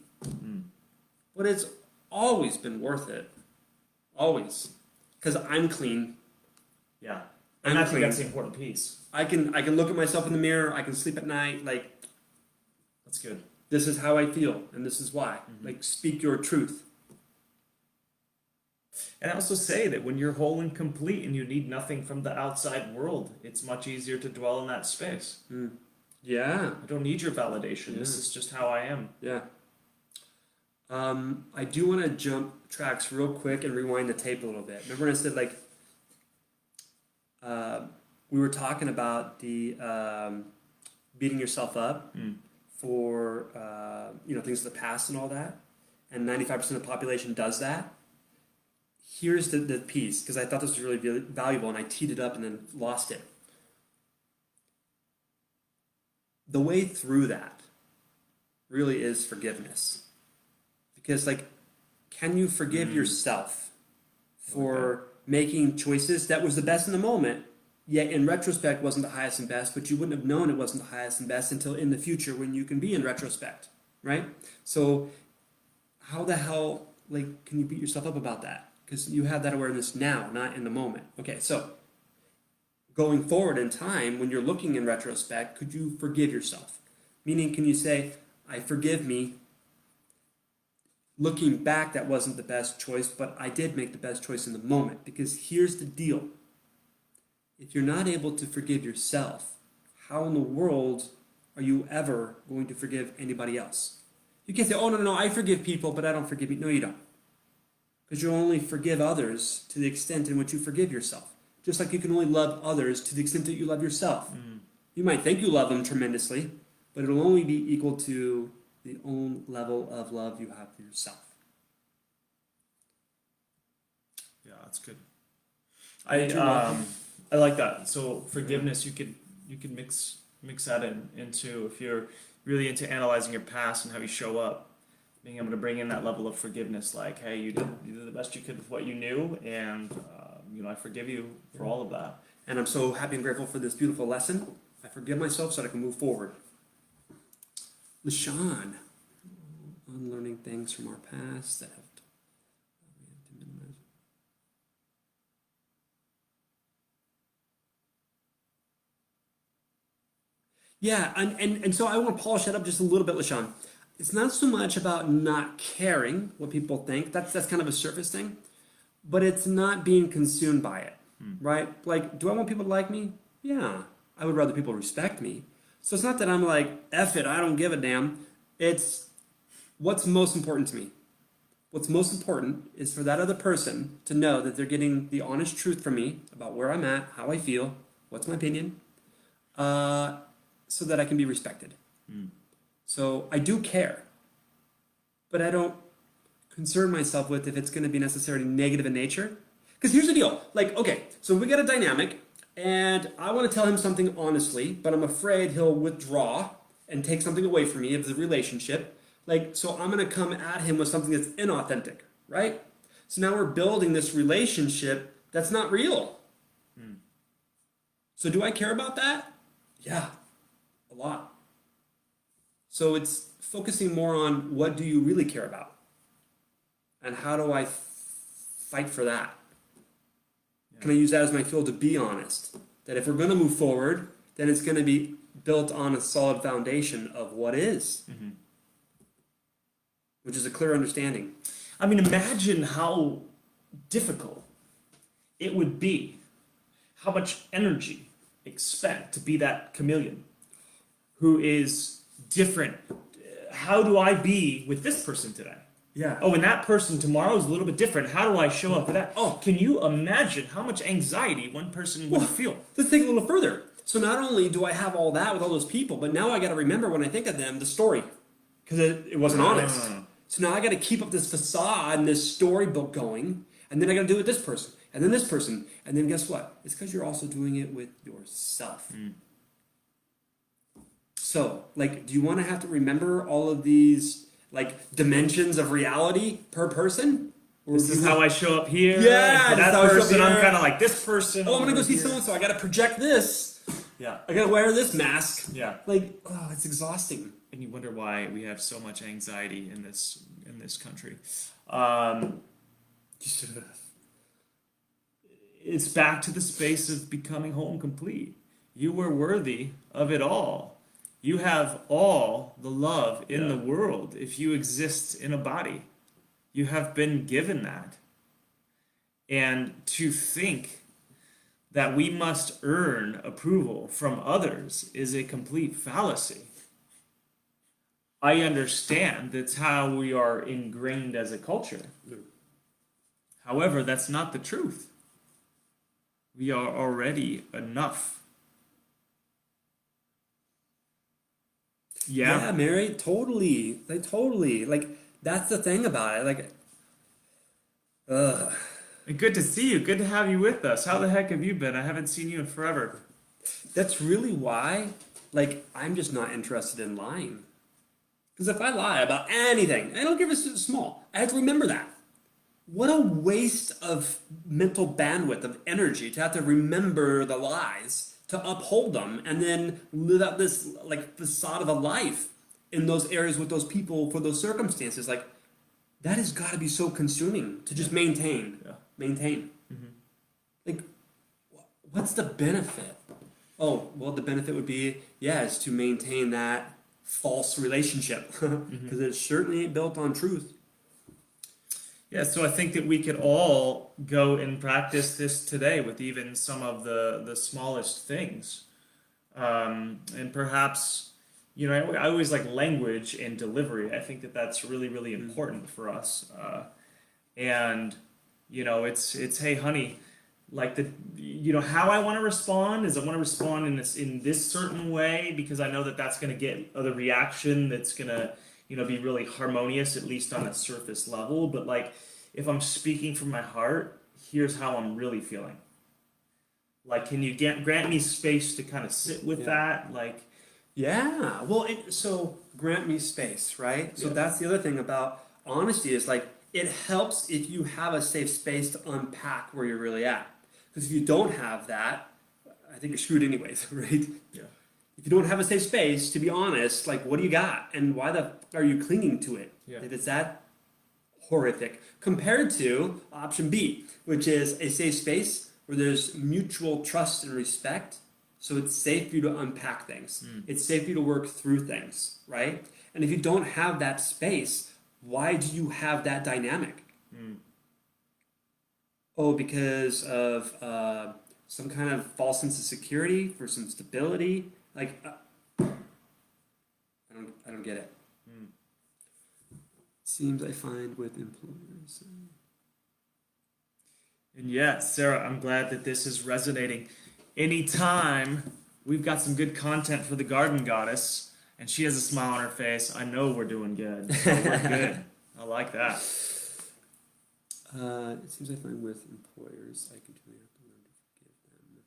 But it's always been worth it. Always. Because I'm clean. Yeah. I'm And I think clean. that's the important piece. I can look at myself in the mirror. I can sleep at night. Like, That's good. this is how I feel, and this is why. Like, speak your truth. And I also say that when you're whole and complete and you need nothing from the outside world, it's much easier to dwell in that space. Yeah. I don't need your validation. This is just how I am. Yeah. I do want to jump tracks real quick and rewind the tape a little bit. Remember when I said, like, we were talking about the beating yourself up for things of the past and all that, and 95% of the population does that. Here's the piece, because I thought this was really valuable, and I teed it up and then lost it. The way through that really is forgiveness. Because, like, can you forgive yourself for making choices that was the best in the moment, yet in retrospect wasn't the highest and best, but you wouldn't have known it wasn't the highest and best until in the future when you can be in retrospect, right? So how the hell, like, can you beat yourself up about that? Because you have that awareness now, not in the moment. Okay, so going forward in time, when you're looking in retrospect, could you forgive yourself? Meaning, can you say, I forgive me. Looking back, that wasn't the best choice, but I did make the best choice in the moment. Because here's the deal. If you're not able to forgive yourself, how in the world are you ever going to forgive anybody else? You can't say, oh, no, I forgive people, but I don't forgive me. No, you don't. Because you only forgive others to the extent in which you forgive yourself. Just like you can only love others to the extent that you love yourself. You might think you love them tremendously, but it'll only be equal to the own level of love you have for yourself. Yeah, that's good. I like that. So forgiveness, you could mix that into, if you're really into analyzing your past and how you show up, being able to bring in that level of forgiveness, like, hey, you did the best you could with what you knew, and I forgive you for all of that. And I'm so happy and grateful for this beautiful lesson. I forgive myself so that I can move forward. LaShawn, unlearning things from our past that have to minimize. Yeah, and so I want to polish that up just a little bit, LaShawn. It's not so much about not caring what people think. That's kind of a surface thing. But it's not being consumed by it, right? Like, do I want people to like me? Yeah. I would rather people respect me. So it's not that I'm like, F it, I don't give a damn. It's what's most important to me. What's most important is for that other person to know that they're getting the honest truth from me about where I'm at, how I feel, what's my opinion, so that I can be respected. So I do care, but I don't concern myself with if it's going to be necessarily negative in nature. Because here's the deal. Like, okay, so we got a dynamic, and I want to tell him something honestly, but I'm afraid he'll withdraw and take something away from me of the relationship. Like, so I'm going to come at him with something that's inauthentic, right? So now we're building this relationship that's not real. So do I care about that? Yeah, a lot. So it's focusing more on what do you really care about? And how do I fight for that? Can I use that as my fuel to be honest? That if we're going to move forward, then it's going to be built on a solid foundation of what is, which is a clear understanding. I mean, imagine how difficult it would be, how much energy expend to be that chameleon who is different. How do I be with this person today? Yeah. Oh, and that person tomorrow is a little bit different. How do I show up for that? Oh, can you imagine how much anxiety one person would feel? Let's take it a little further. So not only do I have all that with all those people, but now I got to remember when I think of them the story, because it wasn't honest. So now I got to keep up this facade and this storybook going, and then I got to do it with this person, and then this person, and then guess what? It's because you're also doing it with yourself. So, like, do you want to have to remember all of these, like, dimensions of reality per person? Or This is how I show up here. Yeah, For that person, I'm kind of like this person. Oh, I'm going to go see so-and-so. I got to project this. Yeah. I got to wear this mask. Yeah. Like, oh, it's exhausting. And you wonder why we have so much anxiety in this country. It's back to the space of becoming whole and complete. You were worthy of it all. You have all the love in the world if you exist in a body. You have been given that. And to think that we must earn approval from others is a complete fallacy. I understand that's how we are ingrained as a culture. However, that's not the truth. We are already enough. Yeah, Mary, totally. Like, that's the thing about it. Like, Good to see you. Good to have you with us. How the heck have you been? I haven't seen you in forever. That's really why, like, I'm just not interested in lying. Because if I lie about anything, I don't give a small, I have to remember that. What a waste of mental bandwidth, of energy, to have to remember the lies, to uphold them, and then live out this, like, facade of a life in those areas with those people for those circumstances. Like, that has got to be so consuming to just maintain. Like, what's the benefit? Oh, well, the benefit would be, is to maintain that false relationship, because it certainly ain't built on truth. Yeah, so I think that we could all go and practice this today with even some of the smallest things. And perhaps, I always like language and delivery. I think that that's really, really important for us. And, it's, hey, honey, like how I want to respond is I want to respond in this certain way because I know that that's going to get the reaction that's going to be really harmonious, at least on a surface level. But like, if I'm speaking from my heart, here's how I'm really feeling. Like, can you grant me space to kind of sit with that? Like, well, so grant me space, right? So that's the other thing about honesty is like, it helps if you have a safe space to unpack where you're really at. Because if you don't have that, I think you're screwed anyways, right? Yeah. If you don't have a safe space, to be honest, like, what do you got? And why the are you clinging to it? Yeah. If it's that horrific. Compared to option B, which is a safe space where there's mutual trust and respect. So it's safe for you to unpack things. It's safe for you to work through things, right? And if you don't have that space, why do you have that dynamic? Oh, because of some kind of false sense of security, for some stability. Like, I don't get it. Seems I find with employers. And yeah, Sarah, I'm glad that this is resonating. Anytime we've got some good content for the Garden Goddess, and she has a smile on her face, I know we're doing good. So we're good. I like that. It seems I find with employers, I continually have to learn to forgive them.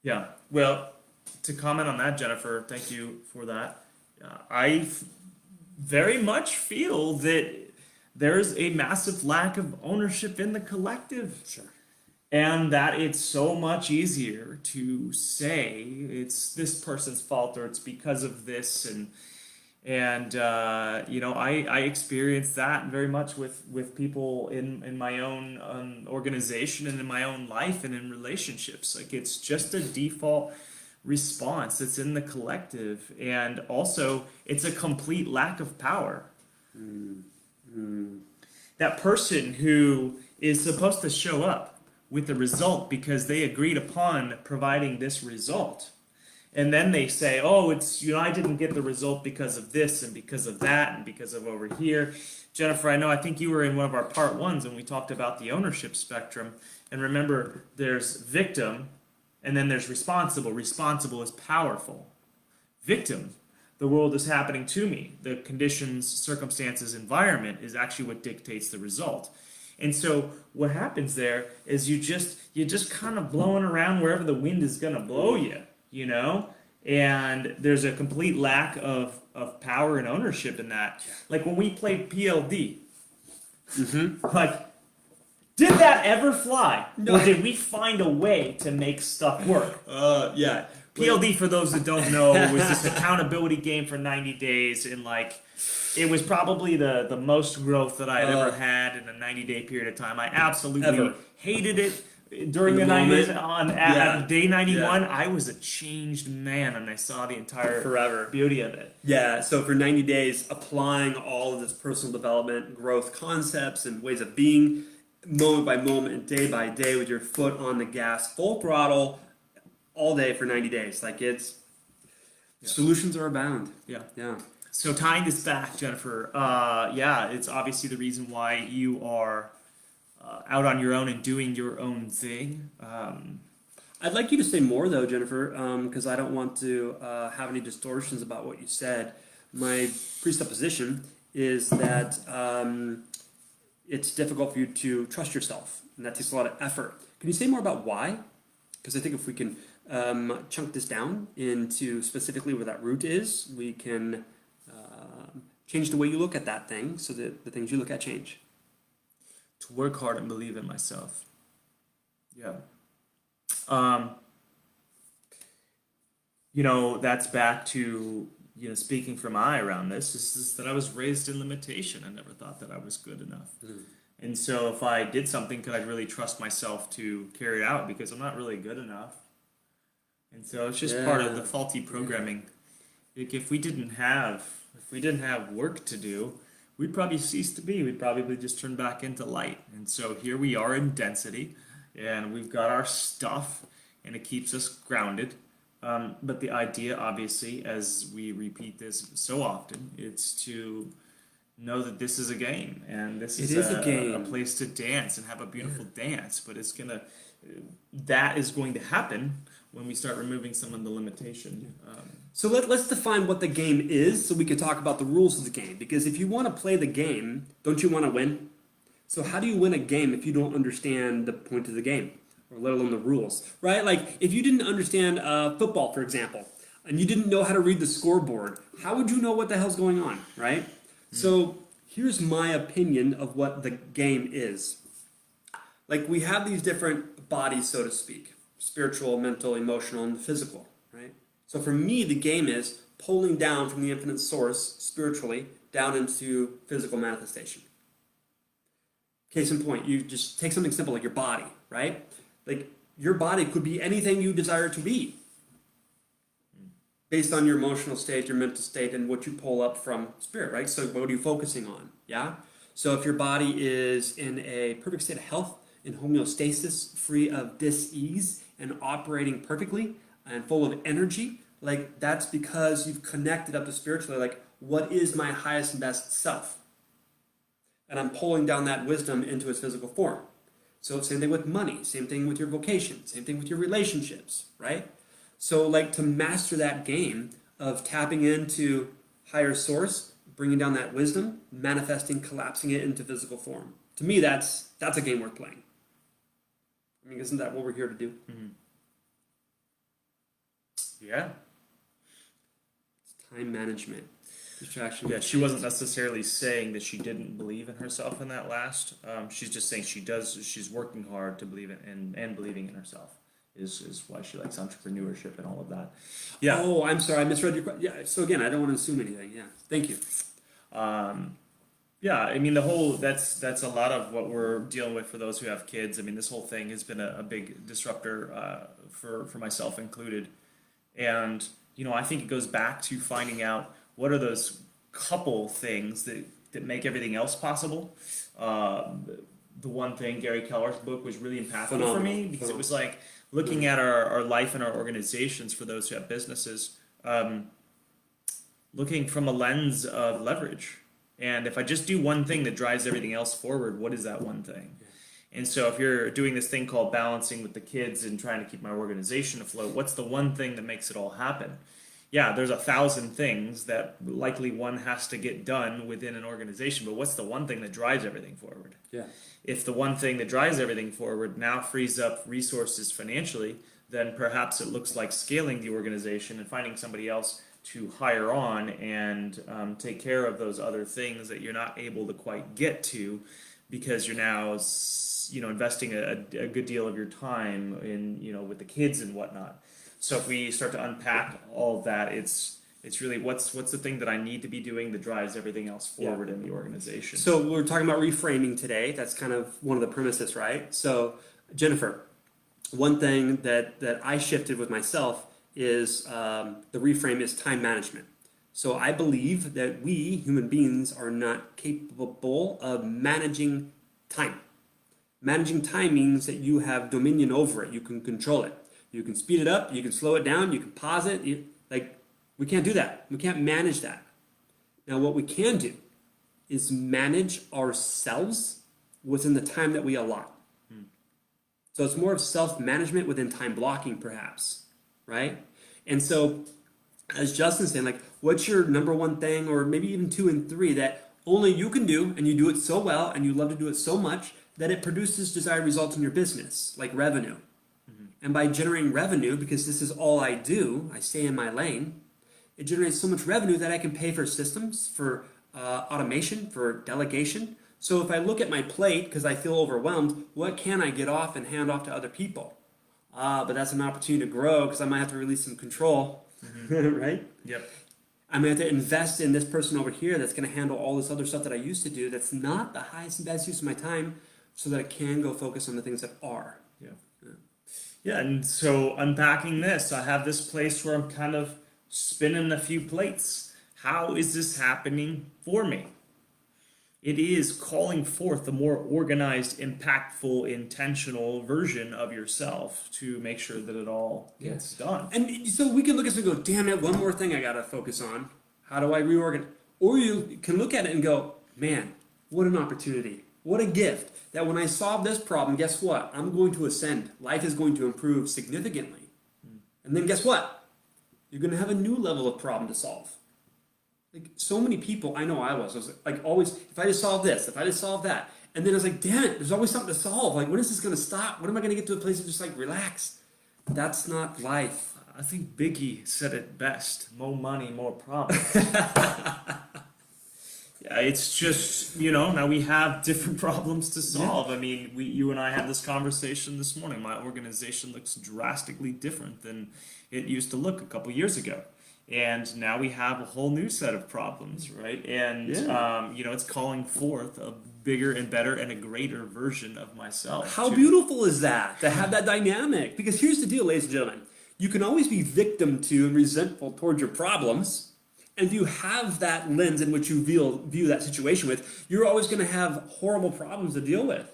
Yeah. Well, to comment on that, Jennifer, thank you for that. Very much feel that there's a massive lack of ownership in the collective. Sure. And that it's so much easier to say it's this person's fault or it's because of this, and I experience that very much with people in my own organization and in my own life and in relationships. Like, it's just a default response that's in the collective, and also it's a complete lack of power. That person who is supposed to show up with the result because they agreed upon providing this result. And then they say, oh, I didn't get the result because of this and because of that and because of over here. Jennifer, I think you were in one of our part ones and we talked about the ownership spectrum. And remember, there's victim and then there's responsible. Responsible is powerful. Victim, the world is happening to me. The conditions, circumstances, environment is actually what dictates the result. And so what happens there is you're just kind of blowing around wherever the wind is going to blow you, and there's a complete lack of power and ownership in that. Like when we played PLD, like, did that ever fly? No. Or did we find a way to make stuff work? Yeah. PLD, for those that don't know, was this accountability game for 90 days, and it was probably the most growth that I had ever had in a 90-day period of time. I absolutely hated it during the 90s. At day 91, I was a changed man, and I saw the entire beauty of it. Yeah, so for 90 days, applying all of this personal development, growth concepts, and ways of being, moment by moment and day by day with your foot on the gas, full throttle, all day for 90 days. Solutions are abound. Yeah. So tying this back, Jennifer, it's obviously the reason why you are out on your own and doing your own thing. I'd like you to say more, though, Jennifer, because I don't want to have any distortions about what you said. My presupposition is that it's difficult for you to trust yourself, and that takes a lot of effort. Can you say more about why? Because I think if we can chunk this down into specifically where that root is, we can change the way you look at that thing so that the things you look at change. To work hard and believe in myself. Yeah. That's back to, speaking from around this, is that I was raised in limitation. I never thought that I was good enough. And so if I did something, could I really trust myself to carry it out? Because I'm not really good enough. And so it's just part of the faulty programming. If we didn't have work to do, we'd probably cease to be. We'd probably just turn back into light. And so here we are in density, and we've got our stuff, and it keeps us grounded. But the idea, obviously, as we repeat this so often, it's to know that this is a game, and this is a game, a place to dance and have a beautiful dance. But that is going to happen when we start removing some of the limitation. So let's define what the game is so we can talk about the rules of the game. Because if you want to play the game, don't you want to win? So how do you win a game if you don't understand the point of the game, or let alone the rules, right? Like if you didn't understand football, for example, and you didn't know how to read the scoreboard, how would you know what the hell's going on, right? So here's my opinion of what the game is. Like we have these different bodies, so to speak. Spiritual, mental, emotional, and physical, right? So for me, the game is pulling down from the infinite source, spiritually, down into physical manifestation. Case in point, you just take something simple like your body, right? Like your body could be anything you desire it to be, based on your emotional state, your mental state, and what you pull up from spirit, right? So what are you focusing on, yeah? So if your body is in a perfect state of health, in homeostasis, free of dis-ease, and operating perfectly and full of energy, like that's because you've connected up to spiritually, like what is my highest and best self? And I'm pulling down that wisdom into its physical form. So same thing with money, same thing with your vocation, same thing with your relationships, right? So like to master that game of tapping into higher source, bringing down that wisdom, manifesting, collapsing it into physical form. To me, that's a game worth playing. I mean, isn't that what we're here to do? Mm-hmm. Yeah. It's time management, distraction. Yeah, she wasn't necessarily saying that she didn't believe in herself in that last. She's just saying she's working hard to believe in and believing in herself is why she likes entrepreneurship and all of that. Yeah. Oh, I'm sorry, I misread your question. Yeah, so again, I don't want to assume anything. Yeah, thank you. Yeah, I mean that's a lot of what we're dealing with for those who have kids. I mean, this whole thing has been a big disruptor for myself included, and I think it goes back to finding out what are those couple things that make everything else possible. The one thing, Gary Keller's book was really impactful for me because it was like looking at our life and our organizations for those who have businesses, looking from a lens of leverage. And if I just do one thing that drives everything else forward, what is that one thing? And so if you're doing this thing called balancing with the kids and trying to keep my organization afloat, what's the one thing that makes it all happen? Yeah, there's 1,000 things that likely one has to get done within an organization, but what's the one thing that drives everything forward? Yeah. If the one thing that drives everything forward now frees up resources financially, then perhaps it looks like scaling the organization and finding somebody else to hire on and take care of those other things that you're not able to quite get to because you're now investing a good deal of your time in with the kids and whatnot. So if we start to unpack all of that, it's really what's the thing that I need to be doing that drives everything else forward in the organization. So we're talking about reframing today. That's kind of one of the premises, right? So Jennifer, one thing that I shifted with myself is the reframe is time management. So I believe that we human beings are not capable of managing time. Managing time means that you have dominion over it. You can control it. You can speed it up. You can slow it down. You can pause it. We can't do that. We can't manage that. Now, what we can do is manage ourselves within the time that we allot. So it's more of self-management within time blocking, perhaps, right? And so, as Justin's saying, what's your number one thing, or maybe even 2 and 3 that only you can do, and you do it so well, and you love to do it so much that it produces desired results in your business, like revenue. And by generating revenue, because this is all I do, I stay in my lane, it generates so much revenue that I can pay for systems, for automation, for delegation. So if I look at my plate, because I feel overwhelmed, what can I get off and hand off to other people? But that's an opportunity to grow, because I might have to release some control, right? Yep. I might have to invest in this person over here that's going to handle all this other stuff that I used to do that's not the highest and best use of my time, so that I can go focus on the things that are. Yeah, and so unpacking this, I have this place where I'm kind of spinning a few plates. How is this happening for me? It is calling forth a more organized, impactful, intentional version of yourself to make sure that it all gets done. And so we can look at this and go, damn it, one more thing I got to focus on. How do I reorganize? Or you can look at it and go, man, what an opportunity. What a gift that when I solve this problem, guess what? I'm going to ascend. Life is going to improve significantly. And then guess what? You're going to have a new level of problem to solve. So many people, I know I was always, if I just solve this, if I just solve that. And then I was like, damn it, there's always something to solve. When is this going to stop? When am I going to get to a place of just relax? That's not life. I think Biggie said it best. More money, more problems. Yeah, it's just, now we have different problems to solve. Yeah. I mean, you and I had this conversation this morning. My organization looks drastically different than it used to look a couple years ago. And now we have a whole new set of problems, right? And, it's calling forth a bigger and better and a greater version of myself. How beautiful is that, to have that dynamic? Because here's the deal, ladies and gentlemen. You can always be victim to and resentful towards your problems. And if you have that lens in which you view that situation with, you're always going to have horrible problems to deal with.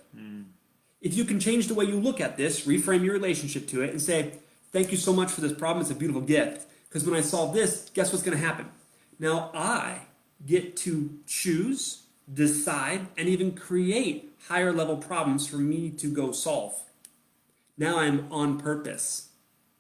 If you can change the way you look at this, reframe your relationship to it, and say, thank you so much for this problem, it's a beautiful gift. Because when I solve this, guess what's going to happen? Now I get to choose decide, and even create higher level problems for me to go solve. Now I'm on purpose.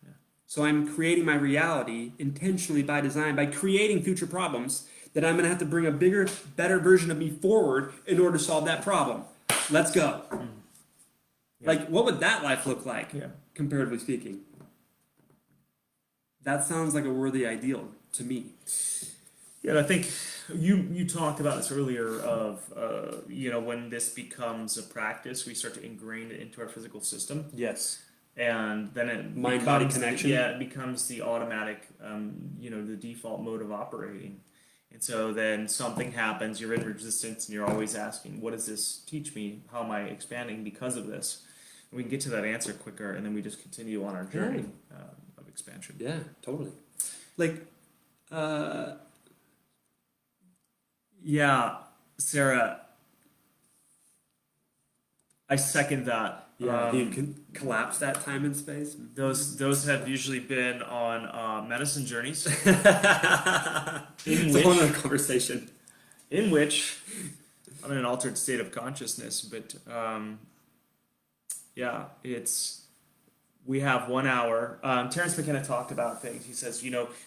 Yeah. So I'm creating my reality intentionally by design, by creating future problems that I'm going to have to bring a bigger, better version of me forward in order to solve that problem. Let's go. Yeah. Like, what would that life look like, Yeah. comparatively speaking? That sounds like a worthy ideal to me. Yeah, and I think you talked about this earlier of when this becomes a practice, we start to ingrain it into our physical system, Yes. and then it Mind-body becomes connection. it becomes the automatic, the default mode of operating. And so then something happens, you're in resistance, and you're always asking, what does this teach me? How am I expanding because of this? And we can get to that answer quicker, and then we just continue on our journey of expansion. Yeah, totally. Like, Yeah, Sarah, I second that. yeah, you can collapse that time and space. Those have usually been on medicine journeys It's a whole other conversation. in which I'm in an altered state of consciousness, but we have 1 hour. Terrence McKenna talked about things. He says,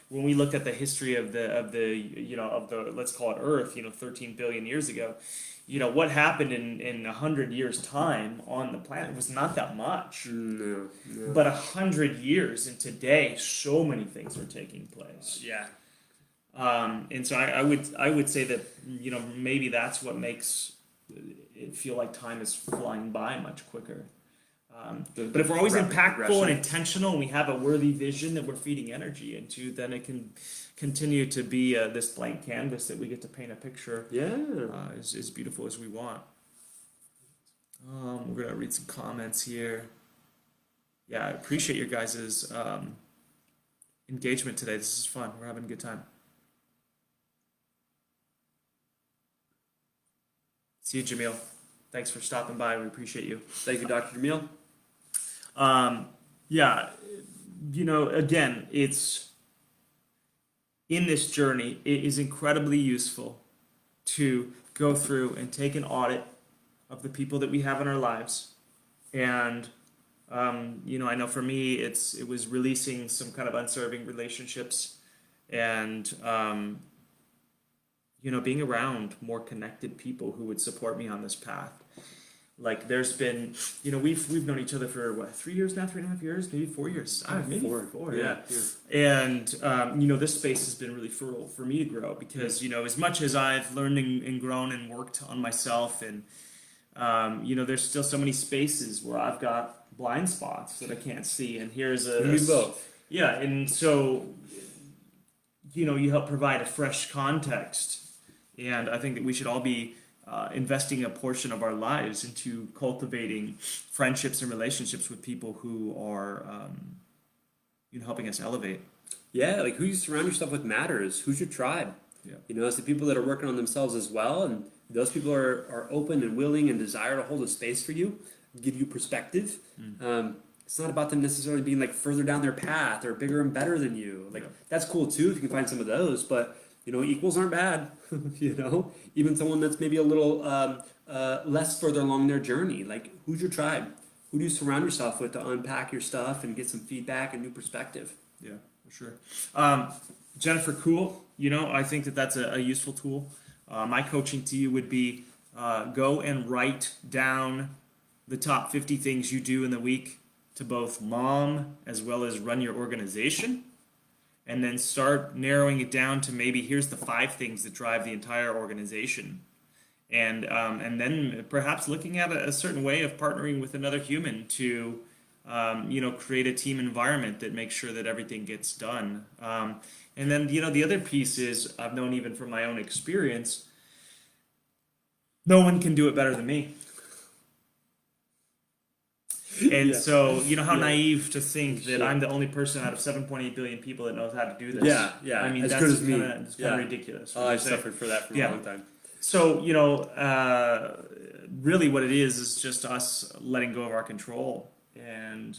when we looked at the history of the let's call it Earth, 13 billion years ago, what happened in 100 years' time on the planet was not that much. No. But 100 years and today, so many things are taking place. Yeah. And so I would say that maybe that's what makes it feel like time is flying by much quicker. But if we're always rapid impactful progression. and intentional, and we have a worthy vision that we're feeding energy into, then it can continue to be this blank canvas that we get to paint a picture as beautiful as we want. We're gonna read some comments here. Yeah, I appreciate your guys' engagement today. This is fun. We're having a good time. See you, Jamil. Thanks for stopping by. We appreciate you. Thank you, Dr. Jamil. Again, it's in this journey, it is incredibly useful to go through and take an audit of the people that we have in our lives. And, I know for me, it was releasing some kind of unserving relationships and, being around more connected people who would support me on this path. Like there's been, we've known each other for 3 years now, 3.5 years, maybe 4 years. Maybe four. Yeah. And this space has been really fertile for me to grow because as much as I've learned and grown and worked on myself, and there's still so many spaces where I've got blind spots that I can't see. And here's We both. Yeah, and so you help provide a fresh context, and I think that we should all be investing a portion of our lives into cultivating friendships and relationships with people who are helping us elevate. Yeah, like who you surround yourself with matters. Who's your tribe? Yeah. It's the people that are working on themselves as well, and those people are open and willing and desire to hold a space for you, give you perspective. It's not about them necessarily being like further down their path or bigger and better than you. Like that's cool too if you can find some of those, but equals aren't bad. Even someone that's maybe a little less further along their journey. Like who's your tribe? Who do you surround yourself with to unpack your stuff and get some feedback and new perspective? Yeah, for sure. Jennifer, cool. I think that's a useful tool. My coaching to you would be go and write down the top 50 things you do in the week to both mom as well as run your organization. And then start narrowing it down to maybe here's the 5 things that drive the entire organization. And then perhaps looking at a certain way of partnering with another human to create a team environment that makes sure that everything gets done. And then, the other piece is, I've known even from my own experience, no one can do it better than me. And so, how naive to think that I'm the only person out of 7.8 billion people that knows how to do this. Yeah. I mean, as that's good as me. It's kind of ridiculous. I suffered for that for a long time. So, really what it is just us letting go of our control and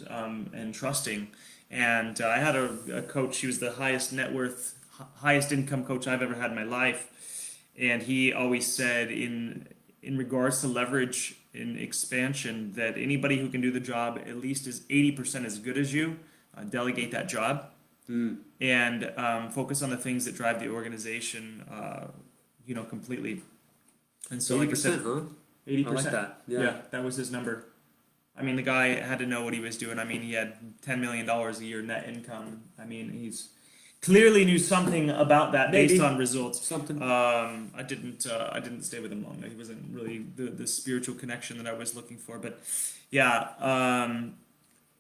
trusting. And I had a coach. He was the highest net worth, highest income coach I've ever had in my life. And he always said in regards to leverage in expansion that anybody who can do the job at least is 80% as good as you, delegate that job and focus on the things that drive the organization, completely. And so, like I said, 80%, huh? I like 80%. that. Yeah. Yeah, that was his number. I mean, the guy had to know what he was doing. I mean, he had $10 million a year net income. I mean, he's clearly knew something about that based Maybe. on results. Something. I didn't stay with him long. He wasn't really the spiritual connection that I was looking for. But yeah,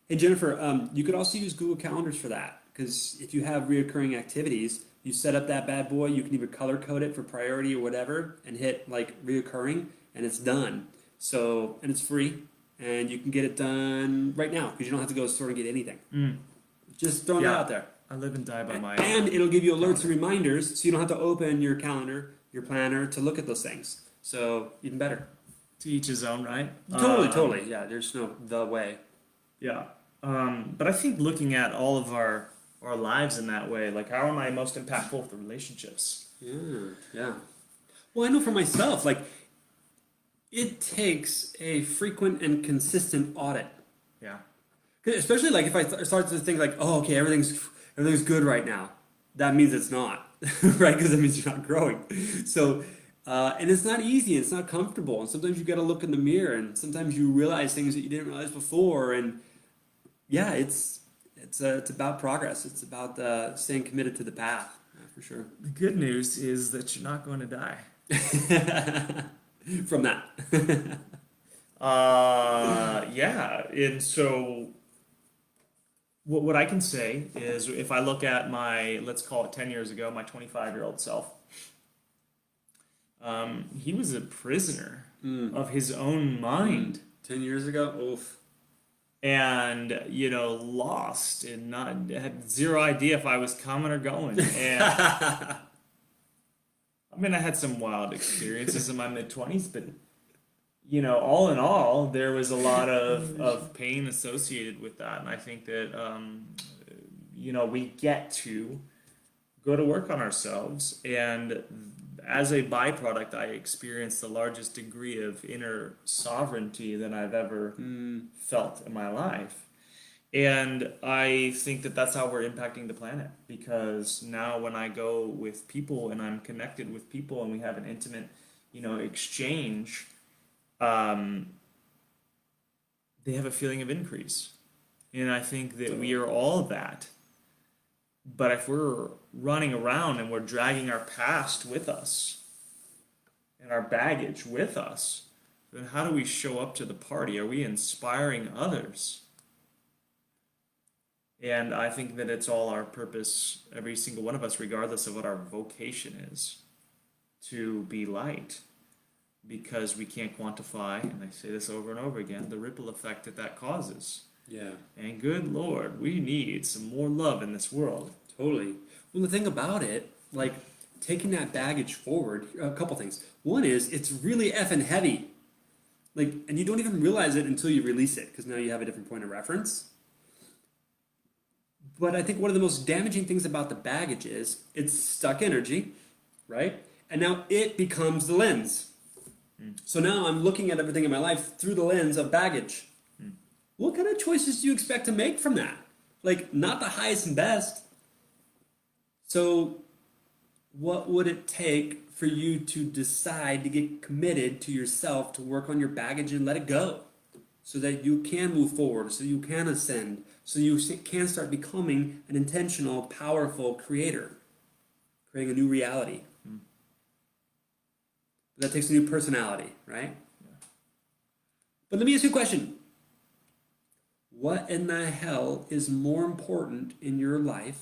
Hey Jennifer, you could also use Google Calendars for that because if you have reoccurring activities, you set up that bad boy. You can either color code it for priority or whatever, and hit like reoccurring, and it's done. So and it's free, and you can get it done right now because you don't have to go to the store and get anything. Just throwing that Yeah. out there, I live and die by my. and it'll give you alerts and reminders, so you don't have to open your calendar, your planner to look at those things. So even better. To each his own, right? Totally. Yeah, there's no the way. Yeah. But I think looking at all of our lives in that way, like how am I most impactful with the relationships? Yeah. Well, I know for myself, like, it takes a frequent and consistent audit. Yeah. 'Cause especially like if I start to think like, oh, okay, everything's good right now. That means it's not, right? Because that means you're not growing. So, and it's not easy. It's not comfortable. And sometimes you got to look in the mirror, and sometimes you realize things that you didn't realize before. And yeah, it's about progress. It's about staying committed to the path, for sure. The good news is that you're not going to die. From that. Yeah. And so what I can say is if I look at my, let's call it 10 years ago, my 25-year-old self, he was a prisoner of his own mind. 10 years ago? Oof. And lost and not had zero idea if I was coming or going. And I mean, I had some wild experiences in my mid-20s, but all in all, there was a lot of pain associated with that. And I think that we get to go to work on ourselves, and as a byproduct, I experienced the largest degree of inner sovereignty that I've ever felt in my life. And I think that that's how we're impacting the planet, because now when I go with people and I'm connected with people and we have an intimate, exchange, they have a feeling of increase. And I think that we are all that. But if we're running around and we're dragging our past with us and our baggage with us, then how do we show up to the party? Are we inspiring others? And I think that it's all our purpose, every single one of us, regardless of what our vocation is, to be light. Because we can't quantify, and I say this over and over again, the ripple effect that causes. Yeah. And good Lord, we need some more love in this world. Totally. Well, the thing about it, like taking that baggage forward, a couple things. One is it's really effing heavy. Like, and you don't even realize it until you release it, because now you have a different point of reference. But I think one of the most damaging things about the baggage is it's stuck energy, right? And now it becomes the lens. So now I'm looking at everything in my life through the lens of baggage. What kind of choices do you expect to make from that? Like, not the highest and best. So what would it take for you to decide to get committed to yourself, to work on your baggage and let it go, so that you can move forward, so you can ascend, so you can start becoming an intentional, powerful creator, creating a new reality? That takes a new personality, right? Yeah. But let me ask you a question. What in the hell is more important in your life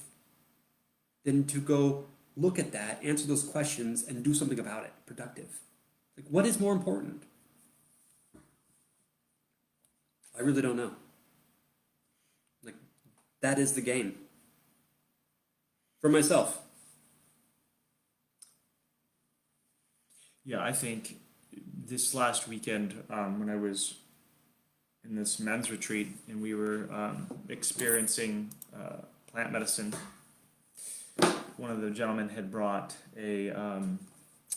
than to go look at that, answer those questions, and do something about it, productive? Like, what is more important? I really don't know. Like, that is the game. For myself. Yeah, I think this last weekend, when I was in this men's retreat and we were experiencing plant medicine, one of the gentlemen had brought a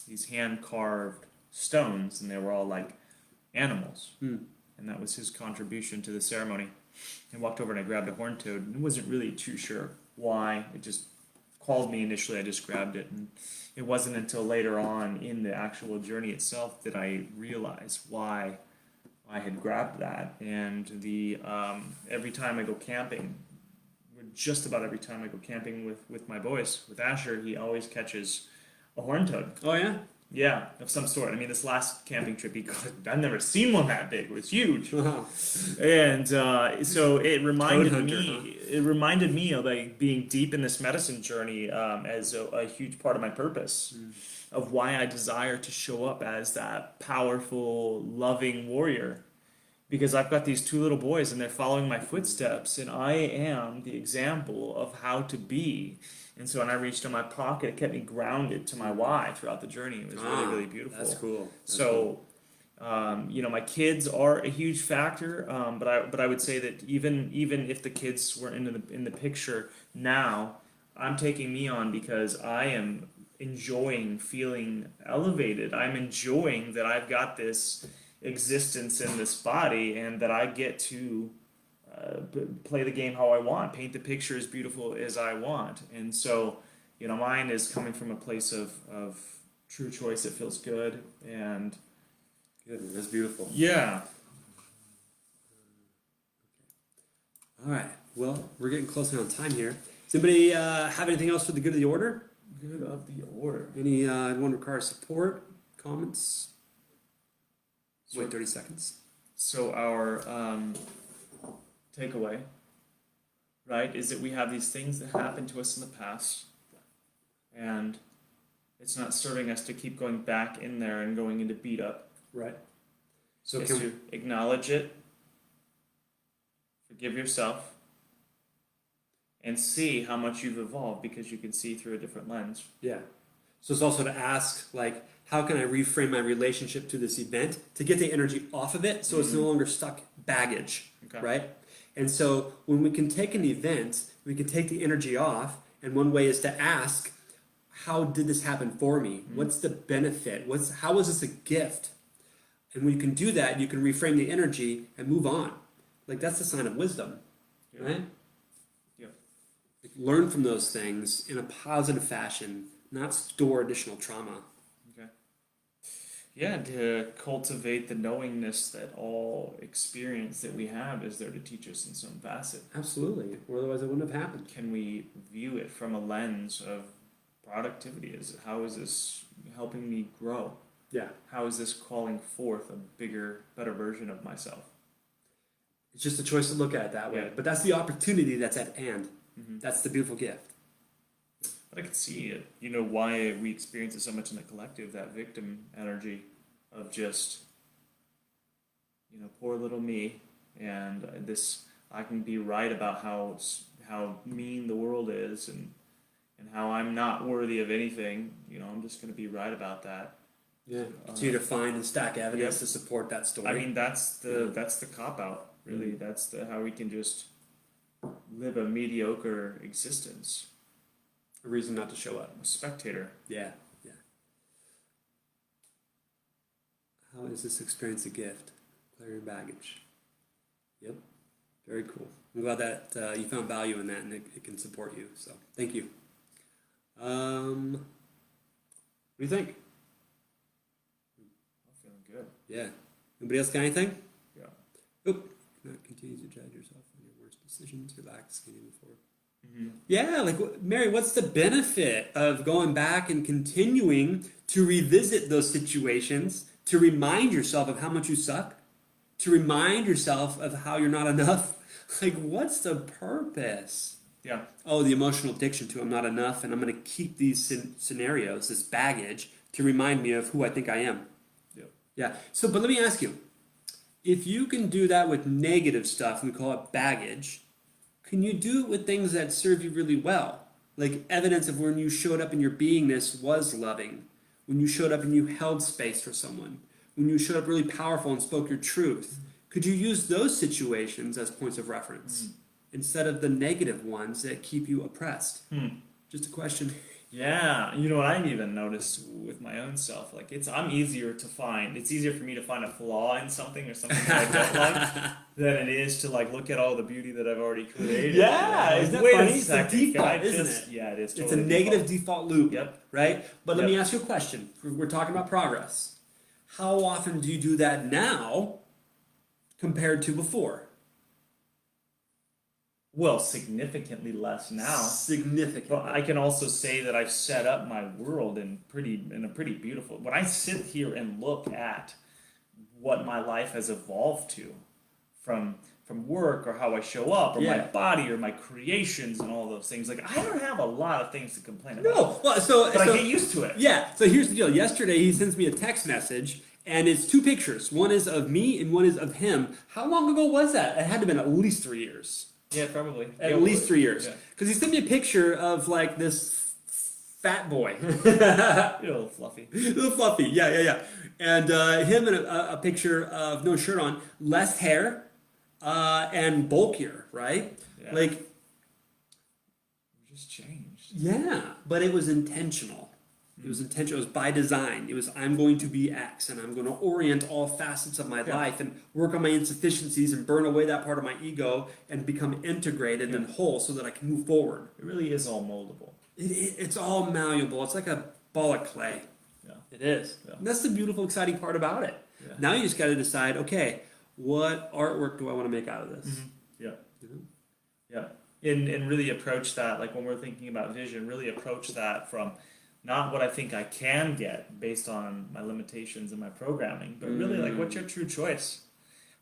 these hand carved stones, and they were all like animals. Hmm. And that was his contribution to the ceremony. I walked over and I grabbed a horned toad, and I wasn't really too sure why. It just called me initially. I just grabbed it, and it wasn't until later on in the actual journey itself that I realized why I had grabbed that. And the every time I go camping, just about every time I go camping with my boys, with Asher, he always catches a horned toad. Oh yeah. Yeah, of some sort. I mean, this last camping trip, I've never seen one that big. It was huge, Wow. and so it reminded hunter, me. It reminded me of like being deep in this medicine journey as a huge part of my purpose, of why I desire to show up as that powerful, loving warrior, because I've got these two little boys and they're following my footsteps, and I am the example of how to be. And so when I reached in my pocket, it kept me grounded to my why throughout the journey. It was really, really beautiful. That's cool. My kids are a huge factor, but I would say that even if the kids were in the picture now, I'm taking me on because I am enjoying feeling elevated. I'm enjoying that I've got this existence in this body, and that I get to play the game how I want, paint the picture as beautiful as I want. And so, mine is coming from a place of true choice that feels good. And Good. That's beautiful. yeah. All right. Well, we're getting close on time here. Does anybody have anything else for the good of the order? Good of the order. Anyone require support? Comments? Wait 30 seconds. So our takeaway, right, is that we have these things that happened to us in the past, and it's not serving us to keep going back in there and going into beat up. Right. So It's can to acknowledge it, forgive yourself, and see how much you've evolved, because you can see through a different lens. yeah. So it's also to ask, like, how can I reframe my relationship to this event to get the energy off of it so it's no longer stuck baggage, Okay. right? And so when we can take an event, we can take the energy off, and one way is to ask, how did this happen for me? What's the benefit? How is this a gift? And when you can do that, you can reframe the energy and move on. Like, that's a sign of wisdom, Yeah. right? Yeah. Like, learn from those things in a positive fashion, not store additional trauma. Okay. Yeah, to cultivate the knowingness that all experience that we have is there to teach us in some facet. Absolutely, or otherwise it wouldn't have happened. Can we view it from a lens of productivity? How is this helping me grow? Yeah, How is this calling forth a bigger, better version of myself? it's just a choice to look at it that way. Yeah. But that's the opportunity that's at hand. Mm-hmm. That's the beautiful gift. But I can see it, why we experience it so much in the collective, that victim energy of just, poor little me, and I can be right about how mean the world is, and how I'm not worthy of anything. I'm just going to be right about that. Yeah, continue to find and stack evidence to support that story. I mean, that's the cop out, really. That's how we can just live a mediocre existence. a reason not to show up. A spectator. Yeah, yeah. How is this experience a gift? Clearing baggage. Yep, very cool. I'm glad that you found value in that, and it can support you. So, thank you. What do you think? I'm feeling good. Yeah. Anybody else got anything? Yeah. Oop. Not continue to judge yourself on your worst decisions. Relax, getting before. Mm-hmm. Yeah, like, Mary, what's the benefit of going back and continuing to revisit those situations, to remind yourself of how much you suck, to remind yourself of how you're not enough? Like, what's the purpose? Yeah. Oh, the emotional addiction to I'm not enough, and I'm going to keep these scenarios, this baggage, to remind me of who I think I am. Yeah. Yeah. So, but let me ask you, if you can do that with negative stuff, we call it baggage, can you do it with things that serve you really well? Like evidence of when you showed up in your beingness was loving, when you showed up and you held space for someone, when you showed up really powerful and spoke your truth. Could you use those situations as points of reference instead of the negative ones that keep you oppressed? Just a question. Yeah, you know what I've even noticed with my own self, like I'm easier to find. It's easier for me to find a flaw in something or something that I don't like than it is to like look at all the beauty that I've already created. Yeah, Like, isn't that wait funny? a It's the second, can I default, isn't just? it? Yeah, it is It's a totally negative default. default loop, Yep. right? But let me Yep. ask you a question. We're talking about progress. How often do you do that now compared to before? Well, significantly less now. Significant. But I can also say that I've set up my world in a pretty beautiful. When I sit here and look at what my life has evolved to, from work or how I show up or my Yeah. body or my creations and all those things, like I don't have a lot of things to complain about. No, well, so But I get used to it. yeah. So here's the deal. Yesterday, he sends me a text message, and it's two pictures. One is of me, and one is of him. How long ago was that? It had to have been at least 3 years. Yeah, probably. At least 3 years. Yeah. Because he sent me a picture of like this fat boy, You're a little fluffy. little fluffy. Yeah. And him and a picture of no shirt on, less hair, and bulkier. Right? Yeah. Like, You just changed. yeah, but it was intentional. It was intentional. It was by design. It was I'm going to be X, and I'm going to orient all facets of my Yeah. life and work on my insufficiencies and burn away that part of my ego and become integrated and whole so that I can move forward. It really is all moldable. It's all malleable. It's like a ball of clay. Yeah. It is. Yeah. And that's the beautiful, exciting part about it. Yeah. Now you just got to decide, okay, what artwork do I want to make out of this? Yeah. You know? Yeah. And really approach that, like when we're thinking about vision, really approach that from not what I think I can get based on my limitations and my programming, but really like what's your true choice?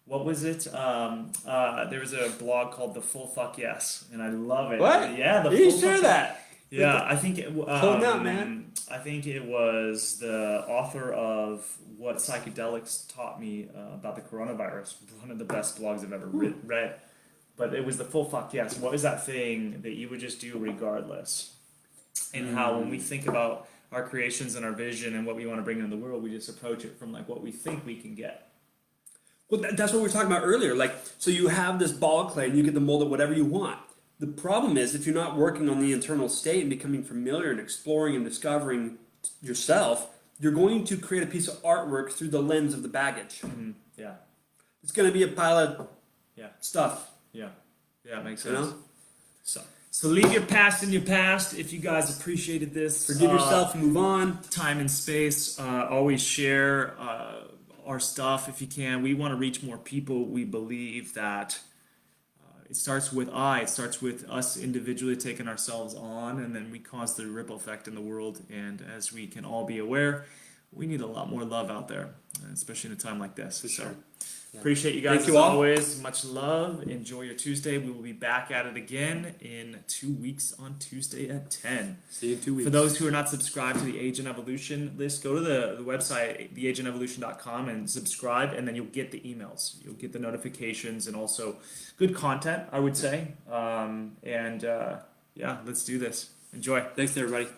What was it? There was a blog called The Full Fuck Yes, and I love it. What? Yeah, the Are you Full sure Fuck that? Yeah, I think Hold out, man. I think it was the author of What Psychedelics Taught Me about the Coronavirus. One of the best blogs I've ever read. But it was the full fuck yes. What is that thing that you would just do regardless? And how when we think about our creations and our vision and what we want to bring into the world, we just approach it from like what we think we can get. Well, that's what we were talking about earlier. Like, so you have this ball of clay and you get to mold it whatever you want. The problem is if you're not working on the internal state and becoming familiar and exploring and discovering yourself, you're going to create a piece of artwork through the lens of the baggage. Mm-hmm. Yeah. It's going to be a pile of Yeah. stuff. Yeah. Yeah, it makes You sense. know? So leave your past in your past. If you guys appreciated this, Forgive yourself, move on. time and space. Always share our stuff if you can. We want to reach more people. We believe that it starts with it starts with us individually taking ourselves on, and then we cause the ripple effect in the world. And as we can all be aware, we need a lot more love out there, especially in a time like this. sure. Yeah. Appreciate you guys Thank you as all. always. Much love. Enjoy your Tuesday. We will be back at it again in 2 weeks on Tuesday at 10. See you in 2 weeks. For those who are not subscribed to the Agent Evolution list, go to the website, theagentevolution.com, and subscribe, and then you'll get the emails. You'll get the notifications and also good content, I would say. Yeah, let's do this. Enjoy. Thanks, everybody.